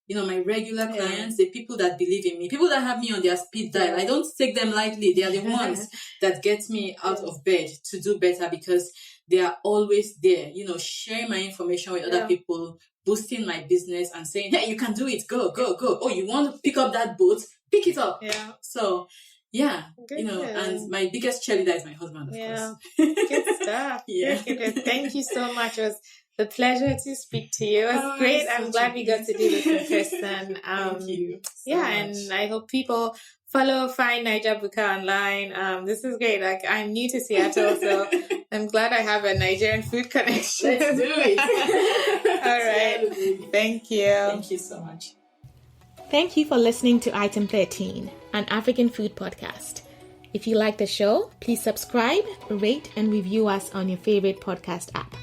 my regular clients, the people that believe in me, people that have me on their speed dial. I don't take them lightly. They are the ones that get me out of bed to do better, because they are always there, sharing my information with other people, boosting my business and saying, hey, you can do it. Go, go, go. Oh, you want to pick up that boat? Pick it up. Yeah. So, and my biggest cheerleader is my husband, of course. Good stuff. Good. Thank you so much. It was a pleasure to speak to you. It was great. I'm glad we got to do this in person. Thank you so yeah, much. And I hope people find Naija Buka online. This is great. Like, I'm new to Seattle, so I'm glad I have a Nigerian food connection. Let's do it. All right. Thank you. Thank you so much. Thank you for listening to Item 13, an African food podcast. If you like the show, please subscribe, rate, and review us on your favorite podcast app.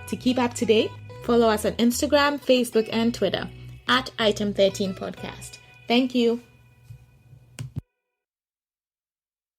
To keep up to date, follow us on Instagram, Facebook, and Twitter at Item 13 Podcast. Thank you.